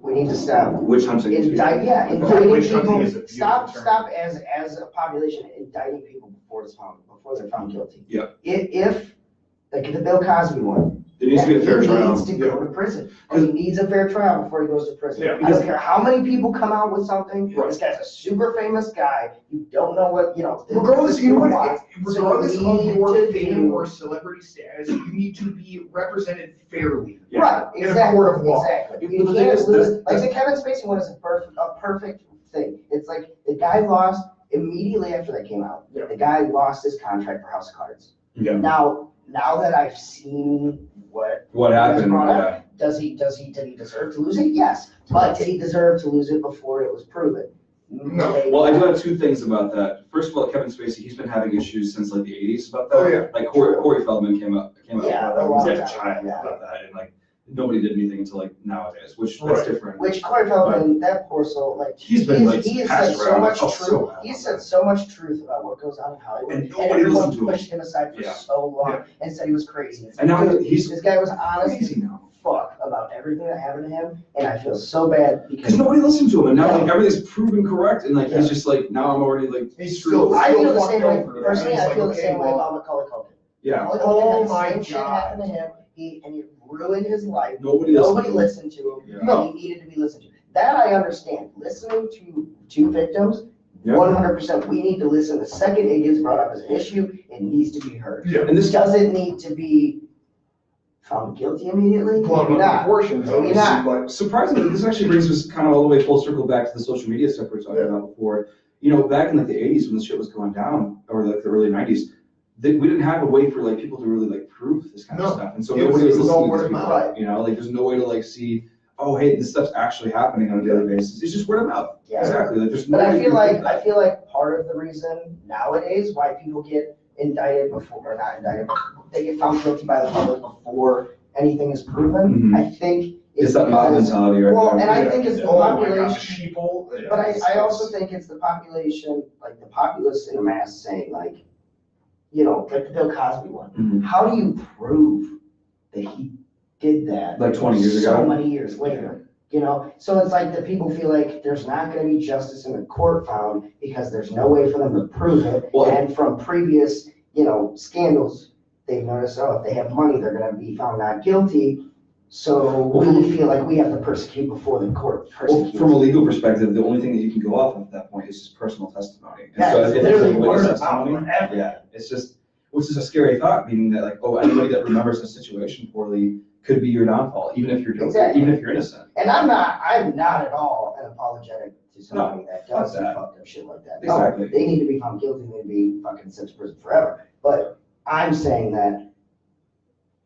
Witch hunting. indicting Witch hunting people, is a beautiful term. stop as a population indicting people before they're found guilty. Yep. If, like the Bill Cosby one, There needs to be a fair he trial. needs to go to prison, and he needs a fair trial before he goes to prison. Yeah, I don't care how many people come out with something, Right. this guy's a super famous guy, you don't know what, you know. Regardless, you know what, wants. regardless So of we your need to fame do- or celebrity status, you need to be represented fairly. Right, In a exactly, court of law. exactly. But You the thing can't is, lose, like that's- the Kevin Spacey one is a perfect thing. It's like, the guy lost immediately after that came out. Yeah. The guy lost his contract for House of Cards. Yeah. Now that I've seen what What happened? brought up, Yeah. did he deserve to lose it? Yes, but did he deserve to lose it before it was proven? No. Maybe Well, I do not. have two things about that. First of all, Kevin Spacey, he's been having issues since like the 80s about that. Oh, yeah. Like Corey Feldman came out Yeah, about a long that, time, child yeah. about that, and like nobody did anything until like nowadays, which that's Right. different. Which Corey Feldman, that poor soul, like, He's been like he has passed said so around. much I felt so truth, bad he about said that. so much truth about what goes on in Hollywood. And And nobody everyone listened to him. pushed him aside for Yeah. so long Yeah. and said he was crazy. And now he's This guy was honest crazy as now. fuck about everything that happened to him, and I feel so bad Because because nobody listened to him, and now Yeah. like everything's proven correct, and like Yeah. he's just like now I'm already like He's screwed. still- I feel the fucked same way, over. personally, He's I like, feel the okay, same way well- about Macaulay Culkin. Yeah. Macaulay Oh Culkin had my the same shit God. happen to him, and it ruined his life. Nobody Nobody listened. listened to him. Yeah. No, he needed to be listened to. That I understand. Listening to victims, Yeah. 100%. We need to listen. The second it gets brought up as an issue, it needs to be heard. Yeah. And this Does it need to be found guilty immediately? Well, Maybe not. proportions, Maybe obviously, not. but surprisingly, this actually brings us kind of all the way full circle back to the social media stuff we were talking about before. You know, back in like the 80s when this shit was going down, or like the early 90s, we didn't have a way for like people to really like prove this kind of No. stuff, and so It was- nobody was it was all listening to word these of people. mouth. You know, like there's no way to like see, oh hey, this stuff's actually happening on a daily basis. It's just word of mouth. Yeah. Exactly. Like there's no. But way I you feel can like, prove that. I feel like part of the reason nowadays why people get indicted before, or not indicted, but they get found guilty by the public before anything is proven, Mhm. I think It's is that mob because, mentality right well, there. and I think it's the oh my population. gosh, sheeple. But I also think it's the population, like the populace in a mass saying like, you know, like the Bill Cosby one. Mhm. How do you prove that he did that? Like 20 years So ago? many years later, you know? So it's like the people feel like there's not gonna be justice in the court found because there's no way for them to prove it. Well- And from previous, you know, scandals, they've noticed, oh, if they have money, they're gonna be found not guilty. So we feel like we have to persecute before the court Well, persecutes. from a legal perspective, the only thing that you can go off of at that point is just personal testimony. And Yeah, so it's if there's literally a witness word of testimony, mouth, whatever. yeah, it's just, which is a scary thought, meaning that like, oh, anybody that remembers a situation poorly could be your downfall, even if you're guilty, Exactly. even if you're innocent. And I'm not at all an apologetic to somebody that does fuck that. fucked up shit like that. Exactly. No, they need to be found guilty, they need to be fucking sent to prison forever. But I'm saying that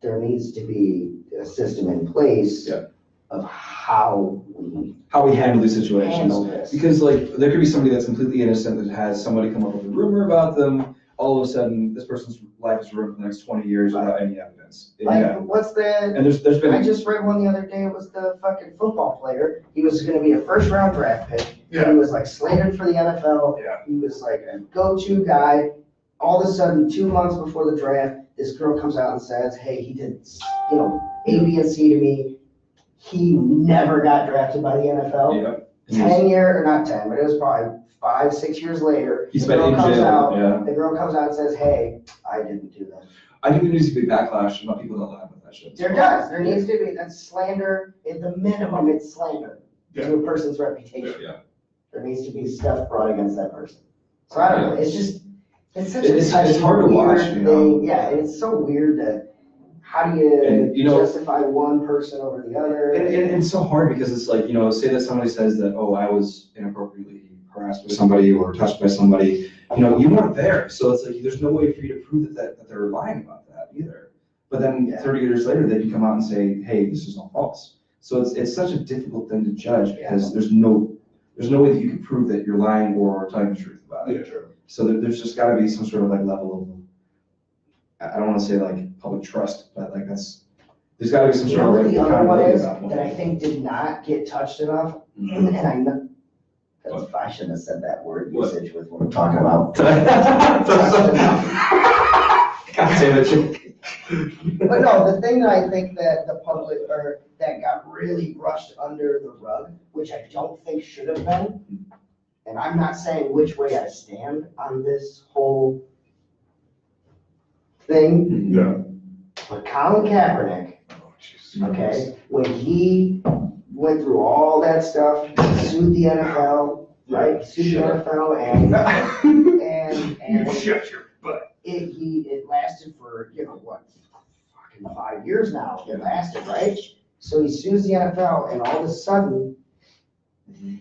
there needs to be a system in place Yeah. of how we How we handle these situations. handle this. Because like, there could be somebody that's completely innocent that has somebody come up with a rumor about them, all of a sudden, this person's life is ruined for the next 20 years without any evidence. Like, Yeah, what's the, and there's I been, just read one the other day, it was the fucking football player. He was gonna be a first round draft pick. Yeah. He was like slated for the NFL. Yeah. He was like a go-to guy. All of a sudden, 2 months before the draft, this girl comes out and says, hey, he did, you know, A, B, and C to me. He never got drafted by the NFL. yeah. 10 year, or not 10, but it was probably 5, 6 years later. He's the been girl in comes jail, out- yeah. The girl comes out and says, hey, I didn't do that. I think there needs to be backlash about people that lie about that shit. There does, there needs to be, that's slander, at the minimum, it's slander to a person's reputation. Yeah. There needs to be stuff brought against that person. So I don't know, it's just, it's such a It's touchy, hard to watch, weird you know? thing. Yeah, it's so weird that, how do And, you you know- justify one person over the other? And it's so hard because it's like, say that somebody says that, oh, I was inappropriately harassed by somebody or touched by somebody, you weren't there. So it's like, there's no way for you to prove that they're lying about that either. But then 30 years later, they can come out and say, hey, this is all false. So it's such a difficult thing to judge because there's no way that you can prove that you're lying or telling the truth about it. Yeah, true. So there's just gotta be some sort of like level of, I don't wanna say like public trust, but like there's gotta be some You sort know of what like the other one accountability is, about that I think did not get touched enough, Mhm. and I know, I shouldn't have said that word What? usage with what we're talking about. God damn it. But no, the thing that I think that the public, or that got really brushed under the rug, which I don't think should have been, and I'm not saying which way I stand on this whole thing, Yeah. but Colin Kaepernick, okay, when he went through all that stuff, sued the NFL, right? Sued the NFL and Shut your butt. it lasted for, fucking 5 years now, it lasted, right? So he sues the NFL and all of a sudden,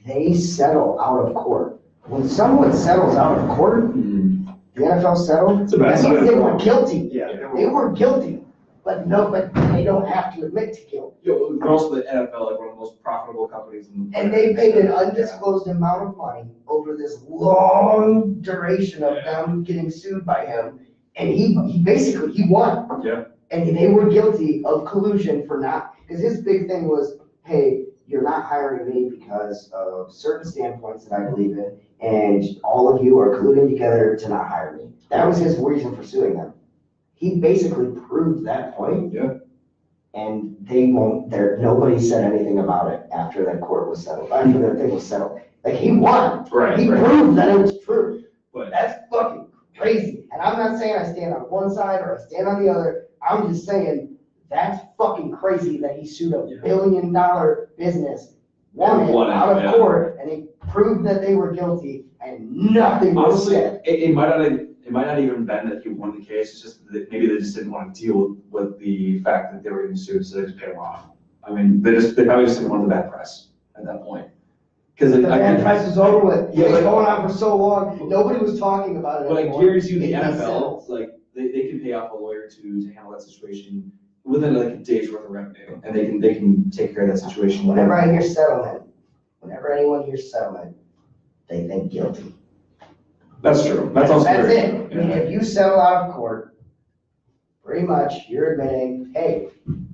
they settle out of court. When someone settles out of court, the NFL settled, It's a bad that means they sign. were guilty. Yeah. They were guilty, but they don't have to admit to guilt. But also the NFL, like one of the most profitable companies in the And they paid an undisclosed amount of money over this long duration of them getting sued by him. And he basically, he won. Yeah. And they were guilty of collusion for not, because his big thing was, hey, you're not hiring me because of certain standpoints that I believe in, and all of you are colluding together to not hire me. That was his reason for suing them. He basically proved that point. Yeah. And nobody said anything about it after that court was settled, after that thing was settled. Like, he won. Right, He right. proved that it was true. But That's fucking crazy. And I'm not saying I stand on one side or I stand on the other. I'm just saying that's fucking crazy that he sued a $1 billion business, won it out of court, and he proved that they were guilty, and nothing was honestly, said. it might not even been that he won the case. It's just that maybe they just didn't want to deal with the fact that they were getting sued, so they just paid him off. I mean, they probably just didn't want the bad press at that point. Because The bad press was over with. Yeah, It was but- going on for so long, nobody was talking about it But I anymore. guarantee you, the It was NFL, like, they can pay off a lawyer to handle that situation within like a day's worth of revenue, and they can take care of that situation. Whenever I hear settlement, whenever anyone hears settlement, they think guilty. That's true. That's also That's very it. true. I mean, if you settle out of court, pretty much you're admitting, hey,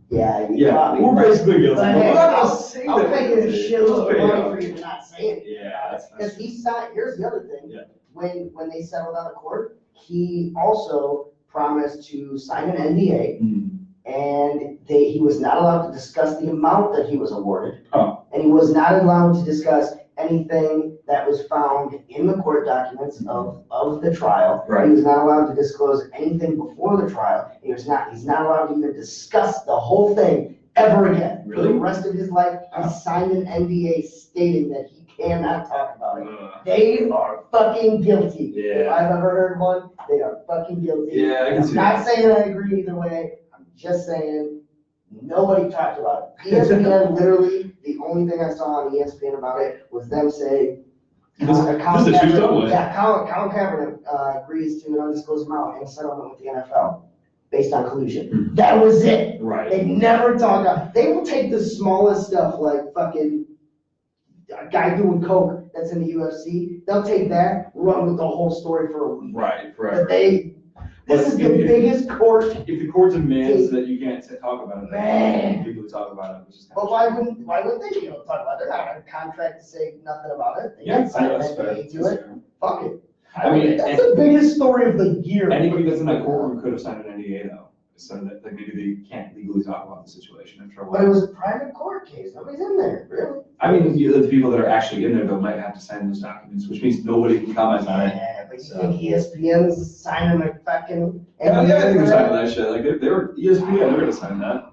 yeah, you Yeah, caught me. we're basically guilty. But hey, We're not I'll gonna say I'll that pay you we're a guilty. shitload Let's of pay money off. for you to not say it. Yeah, that's Because he signed, here's the other thing. Yeah. When they settled out of court, he also promised to sign an NDA, Mhm. and he was not allowed to discuss the amount that he was awarded. Oh. And he was not allowed to discuss anything that was found in the court documents of the trial. Right. He was not allowed to disclose anything before the trial. He's not allowed to even discuss the whole thing ever again. For Really? the rest of his life, Wow. he signed an NDA stating that he cannot talk about it. Uh, They are fucking guilty. If Yeah. I've ever heard one, they are fucking guilty. Yeah, I can see I'm not that. saying I agree either way, I'm just saying, nobody talked about it. ESPN, literally, the only thing I saw on ESPN about it was them saying. This is Colin the truth, Kaepernick- don't we? Yeah, Colin Kaepernick agrees to an undisclosed amount in settlement with the NFL based on collusion. That was it. Right. They never talk about, they will take the smallest stuff like fucking a guy doing coke that's in the UFC. They'll take that, run with the whole story for a week. Right, But forever. this is the biggest court. If the court demands that you can't talk about it, Man. then people talk about it, which is. But why wouldn't they be able to talk about it? They're not on contract to say nothing about it. They Yeah, didn't sign that's an fair. NDA to it. Fuck it. I mean, That's the biggest story of the year. Anybody that's in that courtroom could have signed an NDA though, so that like, maybe they can't legally talk about the situation. I'm sure. But it was a private court case. Nobody's in there, really. I mean, the people that are actually in there though might have to sign those documents, which means nobody can comment on it. Yeah, Like, you So. think ESPN's signing a fucking? Yeah, I think they're signing that shit. Like, they were ESPN, they're gonna sign that.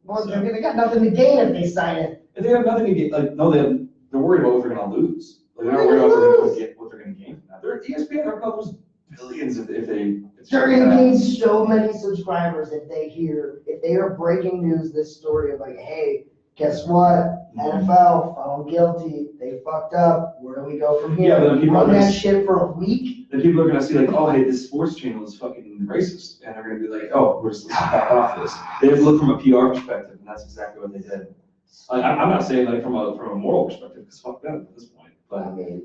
Well, they got nothing to gain if they sign it. And they have nothing to get, like, no, they're worried about what they're gonna lose. Like, they're not worried about what they're gonna gain from that. They're ESPN, they're gonna lose billions if they. They're gonna gain so many subscribers if they are breaking news, this story of like, hey, guess what? NFL found guilty, they fucked up, where do we go from here? Yeah, but then people Run are gonna that shit for a week? Then people are gonna see like, oh, hey, this sports channel is fucking racist, and they're gonna be like, oh, we're just back off this. They have to look from a PR perspective, and that's exactly what they did. Like, I'm not saying like from a moral perspective, because fuck them at this point, but, I mean,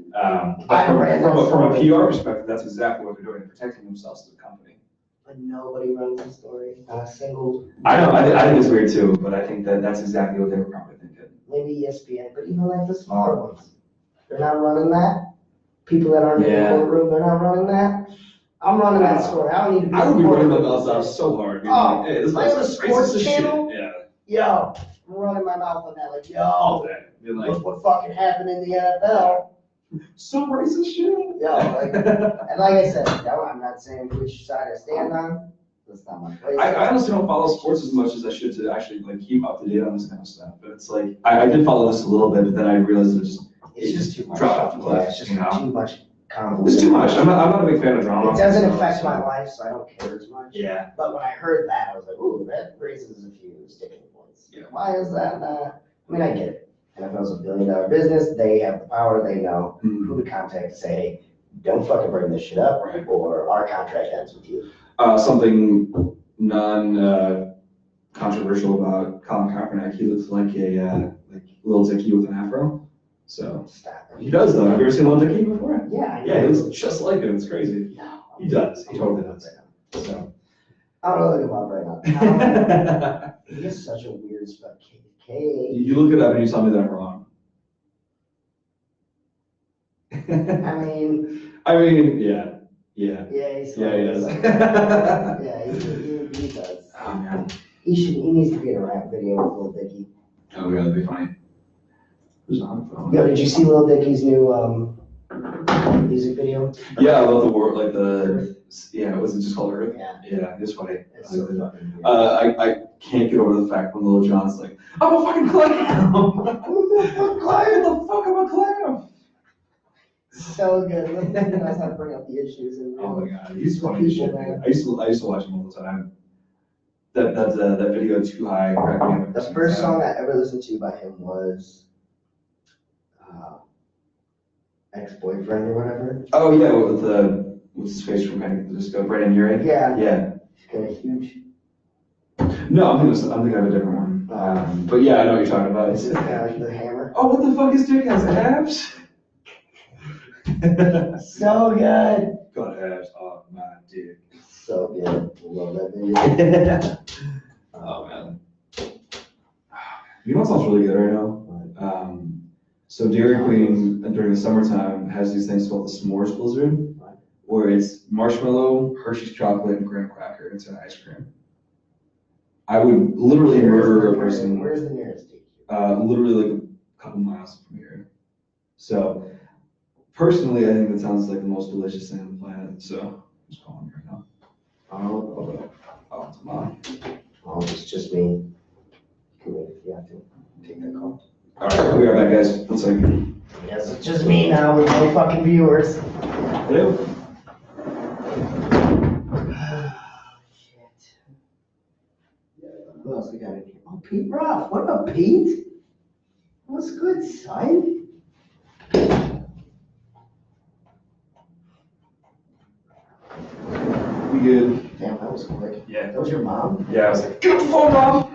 but from a PR perspective, that's exactly what they're doing, protecting themselves as a company. but nobody runs the story, not a single. I know, I think it's weird too, but I think that's exactly what they were probably thinking. Maybe ESPN, but even like the smaller ones, they're not running that. People that aren't in the Yeah. courtroom, they're not running that. I'm running that story, I don't need to be. I would be in the running my courtroom. mouth off so hard. Being Oh, like, hey, this if I have a is sports racist as shit. channel? Yeah, Yo, I'm running my mouth on that, like, all yo, day. Being like, look what fucking happened in the NFL. some racist shit. Yo, like, and like I said, I'm not saying which side I stand on, that's not my place. I honestly don't follow sports as much as I should to actually like keep up to date on this kind of stuff. But it's like I did follow this a little bit, but then I realized It's just too much. Drop off the cliff, Yeah, it's just you know? too much convoluted. It's too much. I'm not a big fan of drama. It doesn't affect my life, so I don't care as much. Yeah. But when I heard that, I was like, ooh, that raises a few sticking points. Yeah. Why is that not? I mean, I get it. NFL's a billion-dollar business, they have the power, they know Mhm. who to contact to say, hey, don't fucking bring this shit up, Right. or our contract ends with you. Something controversial about Colin Kaepernick. He looks like a like Lil Dicky with an afro. So Stop he it. does though. Have you ever seen Lil Dicky before? Yeah, I Yeah, he know. looks just like him. It's crazy. No. He does. He totally does. So. I'm gonna look him up right now. He is such a weird spot. K. You look it up and you tell me that I'm wrong. I mean, Yeah. yeah, he's. Yeah, he does. Yeah, he does. Oh, man. He needs to be in a rap video with Lil Dicky. Oh, yeah, that'd be funny. Who's on the phone? Yo, did you see Lil Dicky's new, music video? Yeah, about the war, like was it just called Earth? Yeah. Yeah, it's funny. It's so fucking weird. I can't get over the fact when Lil Jon's like, I'm a fucking clam! What the fuck, I'm a clam? So good. Lil Dicky knows how to bring up the issues and. Oh my god, he's The funny as people, shit, man. man. I used to watch him all the time. That video Too High cracked me up. The first song I ever listened to by him was, Ex-Boyfriend or whatever. Oh yeah, what's his face from Panic at the Disco, Brandon Urie? Yeah. Yeah. He's got a huge. No, I'm thinking of a different one. But yeah, I know what you're talking about. This is kind of like the hammer. Oh, what the fuck, his dick has abs? So good. Got abs on my dick. So good. Love that video. Oh man. You know what sounds really good right now? So Dairy Queen during the summertime has these things called the S'mores Blizzard, where it's marshmallow, Hershey's chocolate, and graham cracker into an ice cream. I would literally murder a person. Where's the nearest to you? Literally like a couple miles from here. So personally, I think that sounds like the most delicious thing on the planet. So I'm just calling you right now. Oh, it's mine. Oh, it's just me. You can wait if you have to take that call. All right, we'll be right back, guys. 1 second. Yes, it's just me now with no fucking viewers. Hello. Shit. Who else we got in here? Oh, Pete Roth. What up, Pete? What's good, son? We good? Damn, that was quick. Yeah. That was your mom? Yeah, I was like, get the phone, Mom.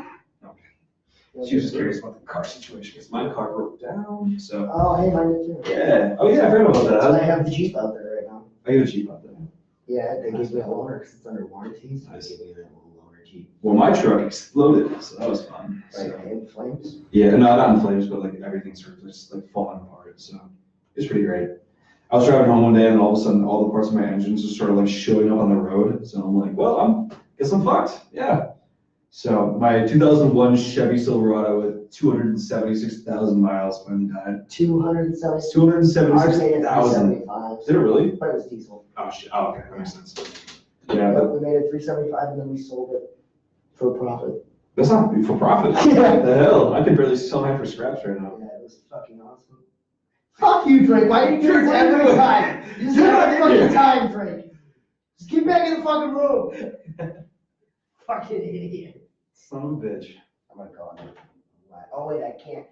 She was just curious about the car situation because my car broke down. So Oh, hey, mine did too. yeah. Oh yeah, I heard about that. I have the Jeep out there right now. I got a Jeep out there. Yeah, they gave me a loaner because it's under warranty, so they Nice. gave me that little loaner Jeep. Well, my truck exploded, so that was fun. Right, So, in flames. yeah, no, not in flames, but like everything sort of just like falling apart. So it's pretty great. I was driving home one day and all of a sudden all the parts of my engines just started like showing up on the road. So I'm like, well, guess I'm fucked. Yeah. So my 2001 Chevy Silverado with 276,000 miles when he died. 276. 276,000. 375. Did it really? But it was diesel. Oh shit. Oh, okay, that makes sense. Yeah, But we made it 375 and then we sold it for a profit. that's not for profit. Yeah. What the hell? I could barely sell mine for scraps right now. Yeah, it was fucking awesome. Fuck you, Drake. Why do you do this every time? You just every fucking time, Drake. Just get back in the fucking room. Fucking idiot. Son of a bitch. I'm gonna call him. Oh wait, I can't.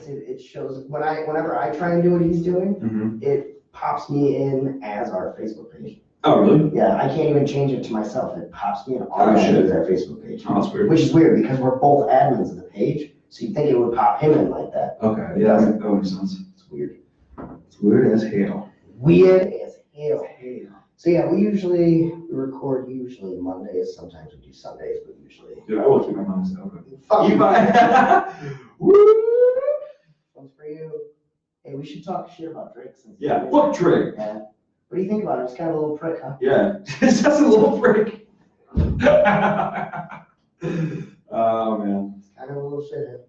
See, it shows whenever I try and do what he's doing, Mm-hmm. it pops me in as our Facebook page. Oh, really? Yeah, I can't even change it to myself. It pops me in Oh, automatically shit. as our Facebook page. Oh, that's weird. Which is weird because we're both admins of the page, so you'd think it would pop him in like that. Okay, yeah, that makes sense. It's weird. It's weird as hell. Weird as hell. So yeah, we usually record Mondays. Sometimes we do Sundays, but usually. Dude, I will keep my mouth open. Fuck you, Woo! One's for you. Hey, we should talk shit about Drake since. Yeah, fuck Drake. Yeah. What do you think about him? He's kind of a little prick, huh? Yeah, it's just a little break. Oh, man. He's kind of a little shithead.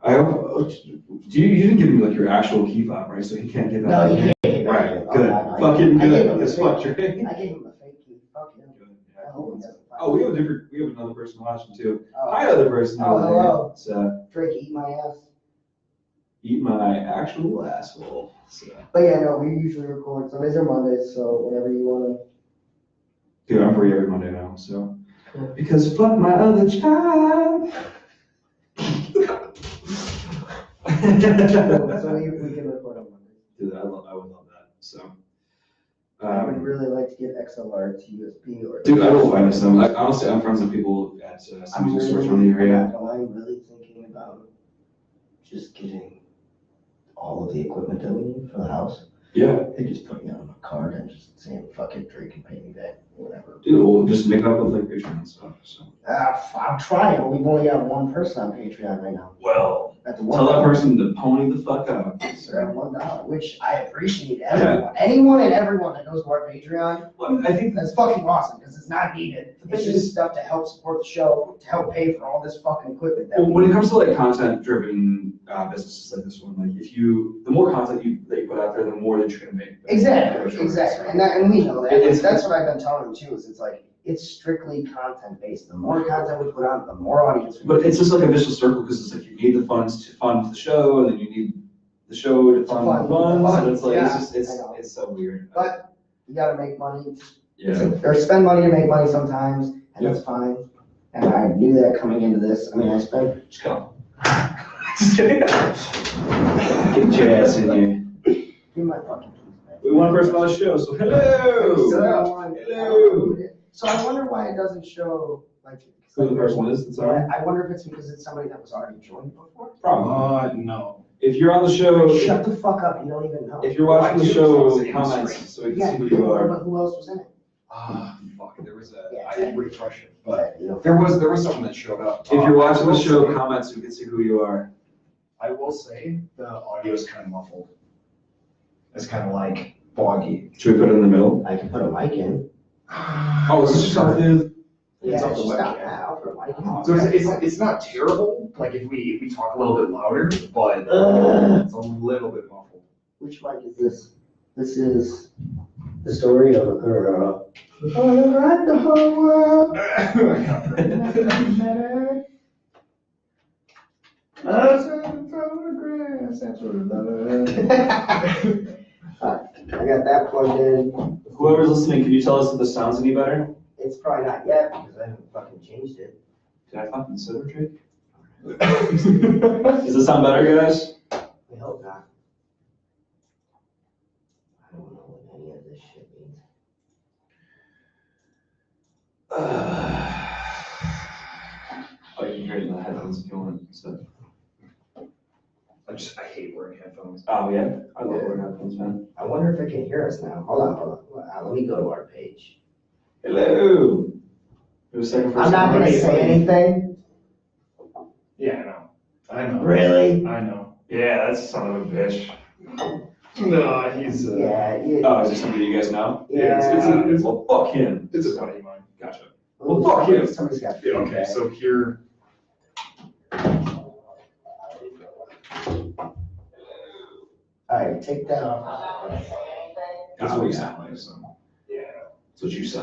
I hope, you didn't give me like your actual key fob, right? So he can't get that. No, he can't get that. Right, Oh, good. I- Fucking I gave good. him a Because fake- fuck Drake. I gave him a fake key. Fuck him. I hope he doesn't find Oh, we have another person watching too. Oh. Hi, other person. Oh, hello. So, Drake, eat my ass. eat my actual asshole. So. But yeah, no, we usually record Sundays or Mondays, so whenever you wanna. Dude, I'm free every Monday now, so. Cool. Because fuck my other child. So we can record on Mondays. Dude, I would love that, so. I would really like to get XLR to USB or. Dude, I will find some. Like, honestly, I'm friends with people at some music stores from the area. I'm really thinking about just getting all of the equipment that we need for the house. Yeah, And just putting it on a card and just saying, fuck it, Drake can pay me back, whatever. dude, we'll just make it up with like Patreon and stuff, so. I'm trying, but we've only got one person on Patreon right now. Well, At the tell that $1. person to pony the fuck up. They're at $1, which I appreciate everyone. Anyone and everyone that goes to our Patreon, Well, I think that's fucking awesome, because it's not needed. It's just stuff to help support the show, to help pay for all this fucking equipment that well, we when it need. comes to like content-driven businesses like this one, like the more content that you put out there, the more that you're gonna make. Exactly, and we know that, It's- that's what I've been telling them too, is it's like, it's strictly content based, the more content we put out, the more audience we. But it's just like a vicious circle, because it's like you need the funds to fund the show, and then you need the show to fund the funds, and it's like, yeah, it's I know. it's so weird. But you gotta make money, Yeah. or spend money to make money sometimes, and that's fine. And I knew that coming into this, I mean, I spent. Just go. Just kidding. Get your ass in here. Give me my fucking keys back. We want a person on the show, so hello. Still got one. Hello. So I wonder why it doesn't show, like. Who the person is that's on? I wonder if it's because it's somebody that was already joined before. Probably. No. If you're on the show, Shut the fuck up, you don't even know. if you're watching the I do, show, it's on the comments screen. so we can Yeah, see who you are. but who else was in it? Ah, fuck, there was Yeah, I didn't refresh it, but But, you know. there was someone that showed up. If you're watching I the will show, say- comments so we can see who you are. I will say, the audio is kind of muffled. It's kind of like foggy. Should we put it in the middle? I can put a mic in. Oh, is this just something? It's Yeah, up it's the just not webcam. that, I'll put a mic in. So it's not terrible, like if we talk a little bit louder, but it's a little bit muffled. Which mic is this? This is the story of a girl. Around the whole world. I got that plugged in. Whoever's listening, can you tell us if this sounds any better? It's probably not yet because I haven't fucking changed it. Did I fucking say the trick? Does this sound better, guys? I hope not. I don't know what any of this shit means. Oh, you can hear it in the headphones if you want. So. I hate wearing headphones. Oh, yeah. I love wearing headphones, man. I wonder if it can hear us now. Hold on. Let me go to our page. Hello. It was second I'm not gonna say anything. Yeah, I know. Really? I know. Yeah, that's son of a bitch. No, he's Yeah. Oh, is it somebody you guys know? Yeah. Well, fuck him. it's a buddy of mine. Gotcha. Well, fuck you. Somebody's got. Yeah, okay, so here. Alright, take that off. That's what you sound like, so. Yeah. That's what you say.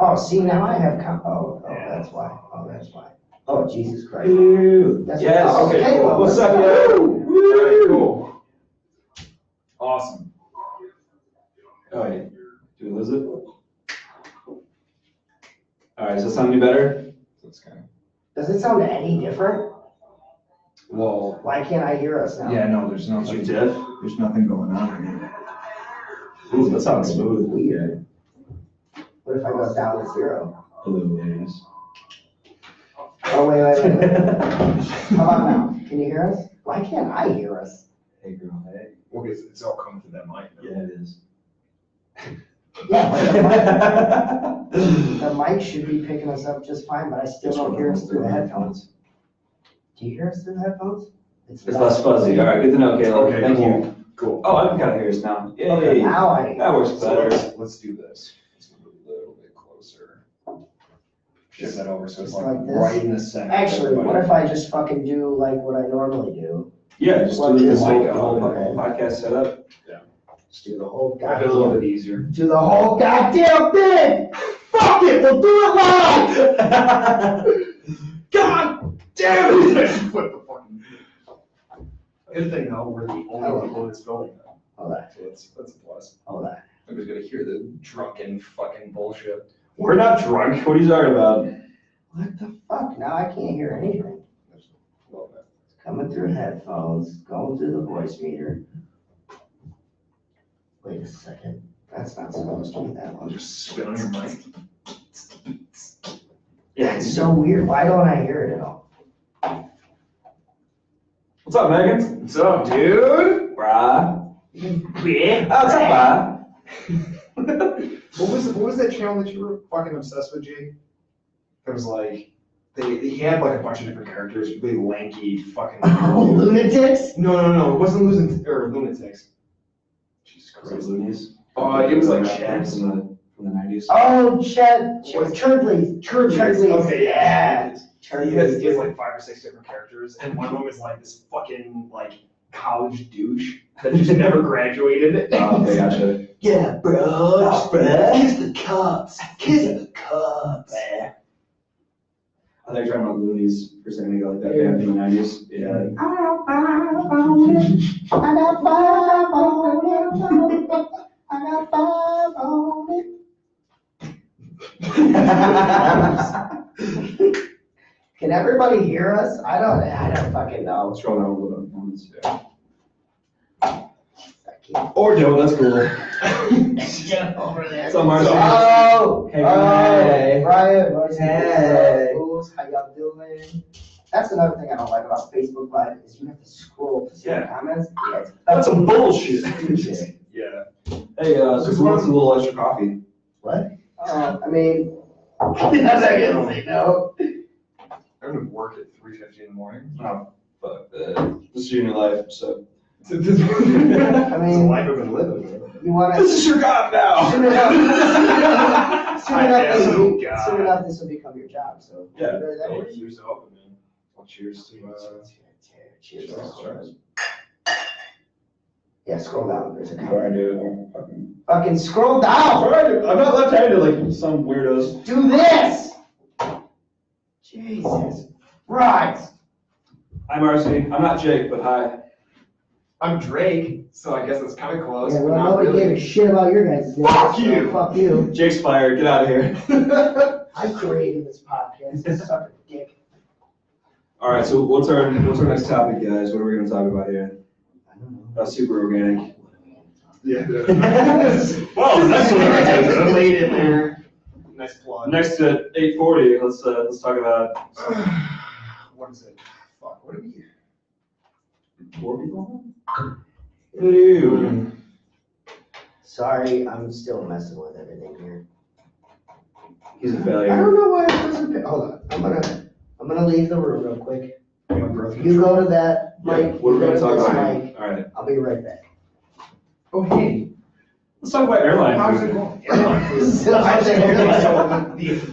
Oh, see, now I have, that's why, that's why. Oh, Jesus Christ. That's Yes, what- okay, okay, cool. well, What's let's up, go. yo? Alright, cool. Awesome. Oh, yeah. Do we lose it? Alright, does that sound any better? That's kind of. Does it sound any different? Well, Why can't I hear us now? yeah, no, there's Is your nothing, diff? there's nothing going on here. Ooh, that sounds smooth. Weird. What if I go down to 0? Blues. Oh, wait. How about now? Can you hear us? Why can't I hear us? Hey, girl, hey. Well, it's all coming through that mic. Yeah, it is. Yeah, but the mic should be picking us up just fine, but I still don't hear us through the headphones. Do you hear us through the headphones? It's less fuzzy. Alright, good to know, Caleb. Okay, Thank cool. you. Cool. Oh, I can kind of hear us now. Okay, Yay. now I. That works So better. let's do this. Let's move a little bit closer. Shift that over so it's Just like like this? right in the center. Actually, what if I just fucking do like what I normally do? Yeah, just What do this is whole, it? the whole Okay. podcast setup. Just do the whole I feel a little goddamn. bit easier. Do the whole goddamn thing! Fuck it, we'll do it live! God damn it! Flip the fucking. Good thing though, we're the only people in this building. Hold on, So that's a plus. hold on. Nobody's gonna hear the drunken fucking bullshit. We're not drunk. What are you talking about? What the fuck? Now I can't hear anything. Love that. Coming through headphones, going through the voice meter. Wait a second. That's not supposed to be that I'll one. just spit on your mic. Yeah, it's so weird. Why don't I hear it at all? What's up, Megan? What's up, dude? Brah. Yeah. What's up, What was that channel that you were fucking obsessed with, Jake? It was like he had like a bunch of different characters, really lanky fucking. Oh, lunatics? No, it wasn't lunatics. Jesus brah? Christ. Loonies? It was like Chad Chad. from the 90s. Oh, Chet, What? Churdley. Churdley. Okay, yeah. He has Churdley. like 5 or 6 different characters, and one of them is like this fucking like college douche that just never graduated. Oh, okay, gotcha. Yeah, bro. Oh, bro. Kiss the cups. Kiss the cups. I thought you were talking about the Loonies for a second ago, like that band from the 90s. Yeah. Can everybody hear us? I don't fucking know. Let's roll out with them moments. I can't. Or don't, that's cool. Get over there. What's up, Marcy? Oh, Hey, oh, Ryan. Ryan, Marcy. Hey. Fools, how y'all doing? That's another thing I don't like about Facebook Live is you have to scroll to see the Yeah. comments. Yeah, it's That's some bullshit. stupid. Yeah. Hey, so who wants a little extra coffee? What? I mean, I'm not gonna say no. I'm gonna work at 3:50 in the morning. Oh, fuck that. This is your new life, so. It's a life I've been living. You wanna? This is your God now! Soon enough, Oh, God. soon enough, this will become your job, so. Yeah. That works. Here's to open, man. Well, cheers to, Cheers. cheers. Yeah, scroll down, there's a Sorry, comment. dude. Fucking scroll down! Sorry, I'm not left-handed like some weirdos. Do this! Jesus. Right. Hi, Marcy. I'm not Jake, but hi. I'm Drake, so I guess it's kind of close, Yeah, but well, not nobody really. gave a shit about your guys' names, Fuck so you. Fuck you. Jake's fired. Get out of here. I created this podcast, you suck a dick. All right, so what's our next topic, guys? What are we gonna talk about here? I don't know. Super organic. Yeah. Well, next one. I laid it there. Nice plug. Next at 8:40, let's talk about What is it? Fuck, what are we? 4 people. Hello. Sorry, I'm still messing with everything here. He's a I failure. don't know why it doesn't pick, hold on, I'm gonna leave the room real quick. You go to that Yeah, mic, what are you we go gonna to talk this about? mic, All right. I'll be right back. Oh, hey. Let's talk about airline How's it food. going? Airline food. So,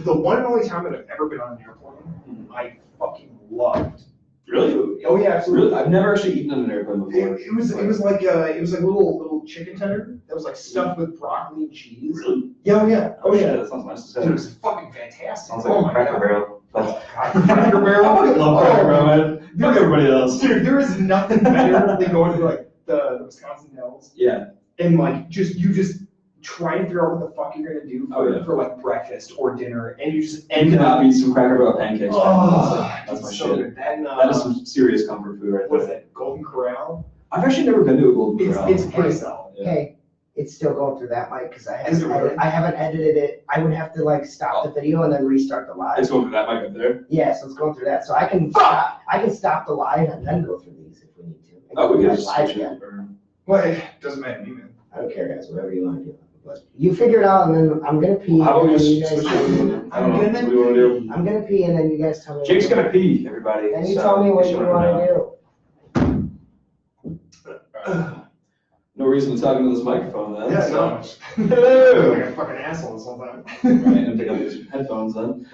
The one and only time that I've ever been on an airplane, I fucking loved. Really? Oh yeah, absolutely. Really? I've never actually eaten on an airplane before. It was like a little chicken tender that was like stuffed with broccoli and cheese. Really? Yeah, oh shit, yeah. that sounds nice to Dude, say. it was fucking fantastic. Sounds Oh like my a Cracker God. Barrel. Oh, God, Cracker Barrel. I fucking love Cracker Barrel, man. Fuck Dude, everybody else. Dude, there is nothing better than going to like the Wisconsin Dells Yeah. and like you just try and figure out what the fuck you're gonna do Oh, yeah. for like breakfast or dinner, and you just And end up. eat some Cracker Barrel pancakes. That's my it's so shit. good. Then, That is some serious comfort food right what is there. it? Golden Corral. I've actually never been to a Golden Corral. It's pretty solid. Yeah. Hey, it's still going through that, Mike, because Is it really? I haven't edited it. I would have to like stop the video and then restart the live. It's going through that mic up there. Yeah, so it's going through that. So I can stop the live and then go through these if we need to. And Oh, we go can just live switch again. it. Or- Well, it doesn't matter to me, man. I don't care, guys, whatever you want to do. But you figure it out, and then I'm gonna pee. How about we and then just you guys switch tell it? me- I don't know. What do you want to do? I'm gonna pee, and then you guys tell me. Jake's gonna pee, everybody. Then you so tell me what you should want know. to do. No reason to talk into this microphone then. Yeah, so. no. Hello. Like a fucking asshole this whole time. Right, and pick up these headphones then.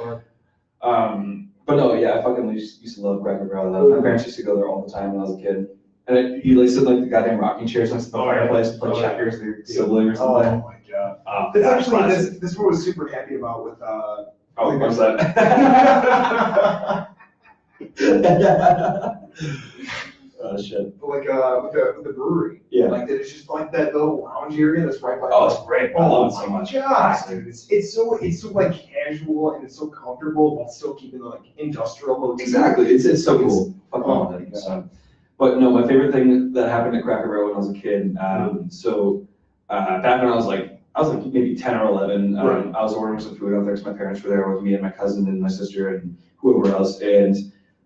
But no, yeah, I fucking used to love Cracker Barrel. My parents used to go there all the time when I was a kid. And you like sit in like the goddamn rocking chairs next to the Oh, yeah. fireplace and play Oh, yeah. checkers with your sibling or Oh something. my god. Oh, That's God, actually, classic. this is what I was super happy about with, Oh, what's that? Oh, shit. like, with the brewery. Yeah. Like, it's just like that little lounge area that's right by. Oh, it's great. I love it so my much. God, dude, it's so like casual and it's so comfortable while still keeping the like industrial motif. Exactly. It's so cool. Fuck Oh, all that. So. But no, my favorite thing that happened at Cracker Barrel when I was a kid. Back when I was like maybe 10 or 11. Right. I was ordering some food out there because my parents were there with me and my cousin and my sister and whoever else. And